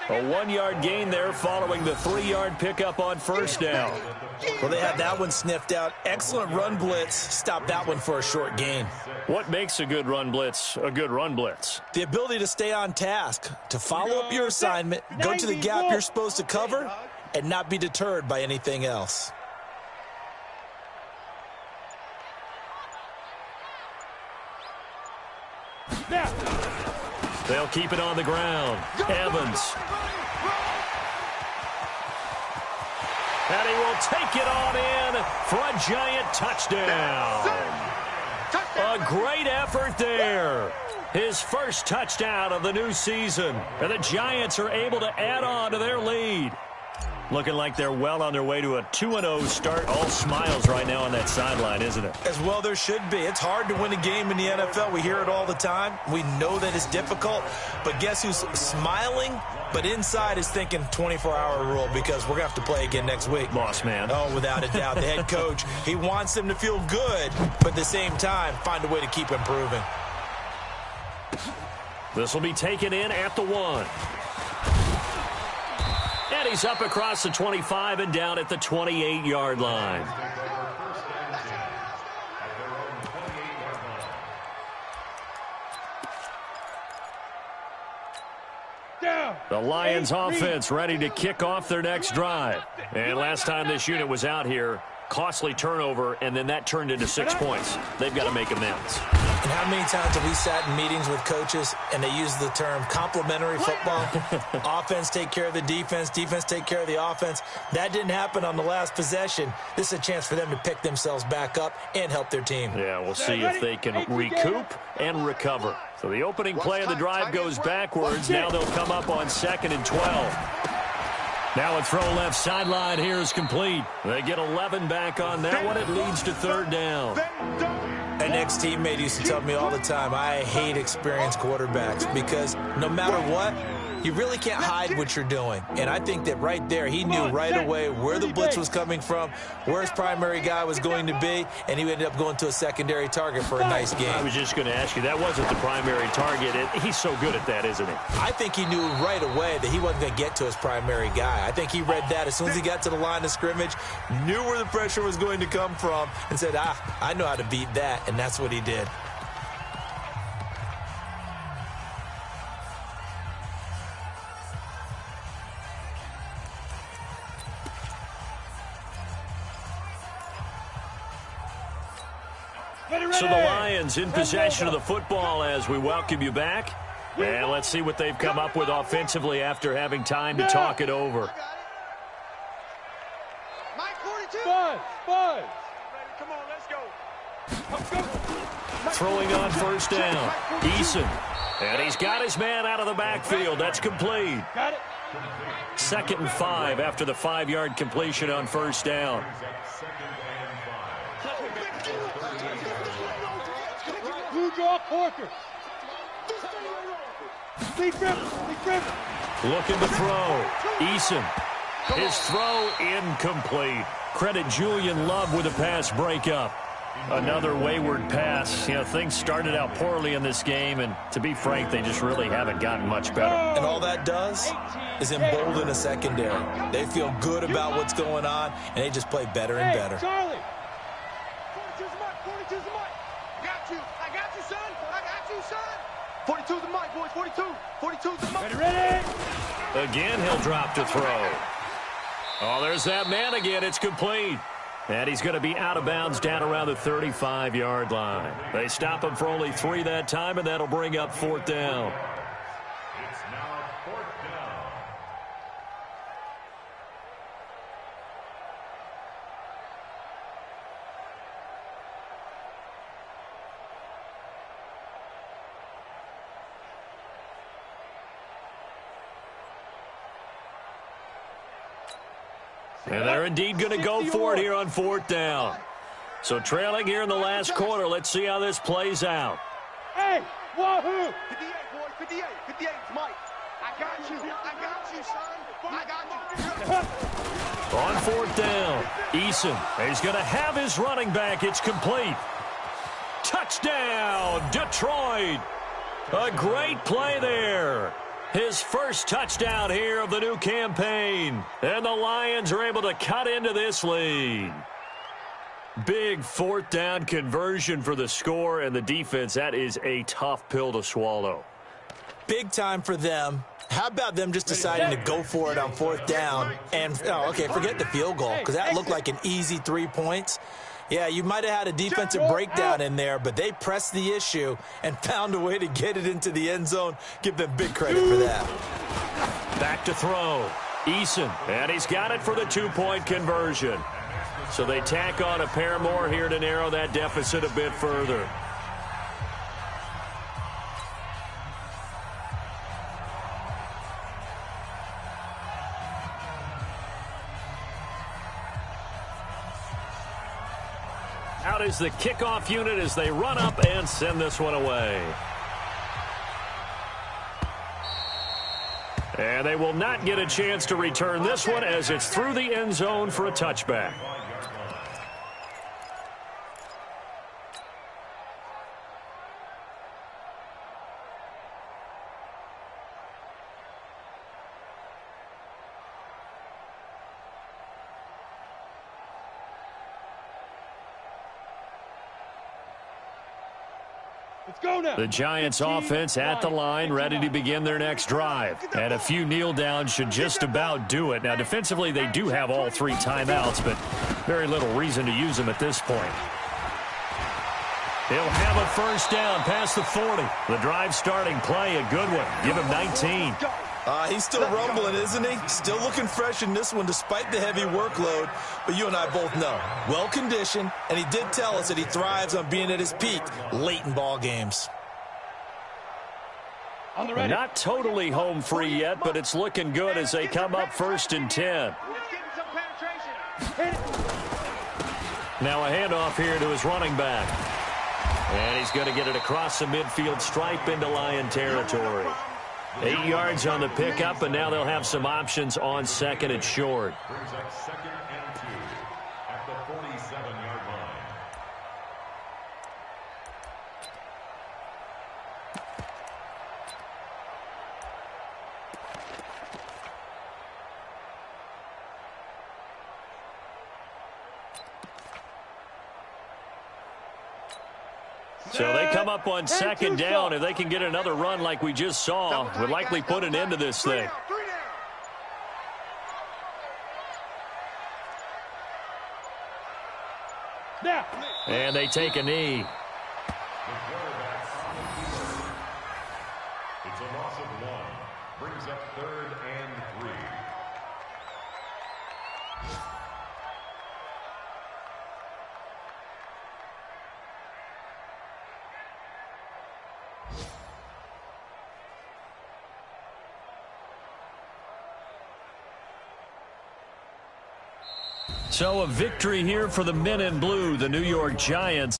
A 1-yard gain there following the 3-yard pickup on first down. Well, they had that one sniffed out. Excellent run blitz. Stopped that one for a short gain. What makes a good run blitz a good run blitz? The ability to stay on task, to follow up your assignment, go to the gap you're supposed to cover, and not be deterred by anything else. Now. They'll keep it on the ground. Evans. And he will take it on in for a giant touchdown. A great effort there. His first touchdown of the new season. And the Giants are able to add on to their lead. Looking like they're well on their way to a 2-0 start. All smiles right now on that sideline, isn't it? As well there should be. It's hard to win a game in the NFL. We hear it all the time. We know that it's difficult. But guess who's smiling, but inside is thinking 24-hour rule because we're going to have to play again next week. Boss man. Oh, without a doubt. The head coach, he wants them to feel good, but at the same time, find a way to keep improving. This will be taken in at the 1. And he's up across the 25 and down at the 28-yard line. The Lions offense ready to kick off their next drive. And last time this unit was out here, costly turnover, and then that turned into 6 points. They've got to make amends. And how many times have we sat in meetings with coaches and they use the term complementary football? Offense take care of the defense, defense take care of the offense. That didn't happen on the last possession. This is a chance for them to pick themselves back up and help their team. Yeah, we'll see if they can recoup and recover. So the opening play of the drive goes backwards. Now they'll come up on 2nd and 12. Now a throw left sideline here is complete. They get 11 back on that one. It leads to 3rd down. An ex-teammate used to tell me all the time, I hate experienced quarterbacks because no matter what, you really can't hide what you're doing. And I think that right there, he knew right away where the blitz was coming from, where his primary guy was going to be, and he ended up going to a secondary target for a nice game. I was just going to ask you, that wasn't the primary target. He's so good at that, isn't he? I think he knew right away that he wasn't going to get to his primary guy. I think he read that as soon as he got to the line of scrimmage, knew where the pressure was going to come from, and said, I know how to beat that, and that's what he did. So the Lions in possession of the football as we welcome you back. And let's see what they've come up with offensively after having time to talk it over. Buzz! Come on, let's go. Throwing on 1st down. Eason. And he's got his man out of the backfield. That's complete. Got it. 2nd and 5 after the 5-yard completion on 1st down. Blue draw Corker. Big River. Looking to throw. Eason. His throw incomplete. Credit Julian Love with a pass breakup. Another wayward pass. You know, things started out poorly in this game, and to be frank, they just really haven't gotten much better. And all that does is embolden a secondary. They feel good about what's going on, and they just play better and better. Charlie. 42's the mic. I got you, son. 42's the mic, boys. 42's the mic. Ready. Again, he'll drop to throw. Oh, there's that man again. It's complete. And he's going to be out of bounds down around the 35-yard line. They stop him for only 3 that time, and that'll bring up 4th down. It's now 4th down. And they're indeed going to go for it here on 4th down. So trailing here in the last quarter. Let's see how this plays out. Hey, wahoo! 58, boy. 58, Mike. I got you, son. I got you. On 4th down, Eason. He's going to have his running back. It's complete. Touchdown, Detroit. A great play there. His first touchdown here of the new campaign. And the Lions are able to cut into this lead. Big 4th down conversion for the score and the defense. That is a tough pill to swallow. Big time for them. How about them just deciding to go for it on 4th down? And, forget the field goal, because that looked like an easy 3 points. Yeah, you might have had a defensive breakdown in there, but they pressed the issue and found a way to get it into the end zone. Give them big credit for that. Back to throw. Eason, and he's got it for the 2-point conversion. So they tack on a pair more here to narrow that deficit a bit further. Out is the kickoff unit as they run up and send this one away. And they will not get a chance to return this one as it's through the end zone for a touchback. Let's go now. The Giants offense at the line, ready to begin their next drive. And a few kneel downs should just about do it. Now, defensively, they do have all 3 timeouts, but very little reason to use them at this point. He'll have a first down past the 40. The drive starting play, a good one. Give him 19. He's still rumbling, isn't he? Still looking fresh in this one despite the heavy workload. But you and I both know, well-conditioned, and he did tell us that he thrives on being at his peak late in ball games. Not totally home free yet, but it's looking good as they come up 1st and 10. Now a handoff here to his running back. And he's going to get it across the midfield stripe into Lion territory. 8 yards on the pickup, and now they'll have some options on 2nd and short. Brings up 2nd and 2 at the 47-yard line. So they come up on 2nd down. If they can get another run like we just saw, would likely put an end to this thing. And they take a knee. It's a loss of 1. Brings up 3rd and 3. So a victory here for the men in blue, the New York Giants.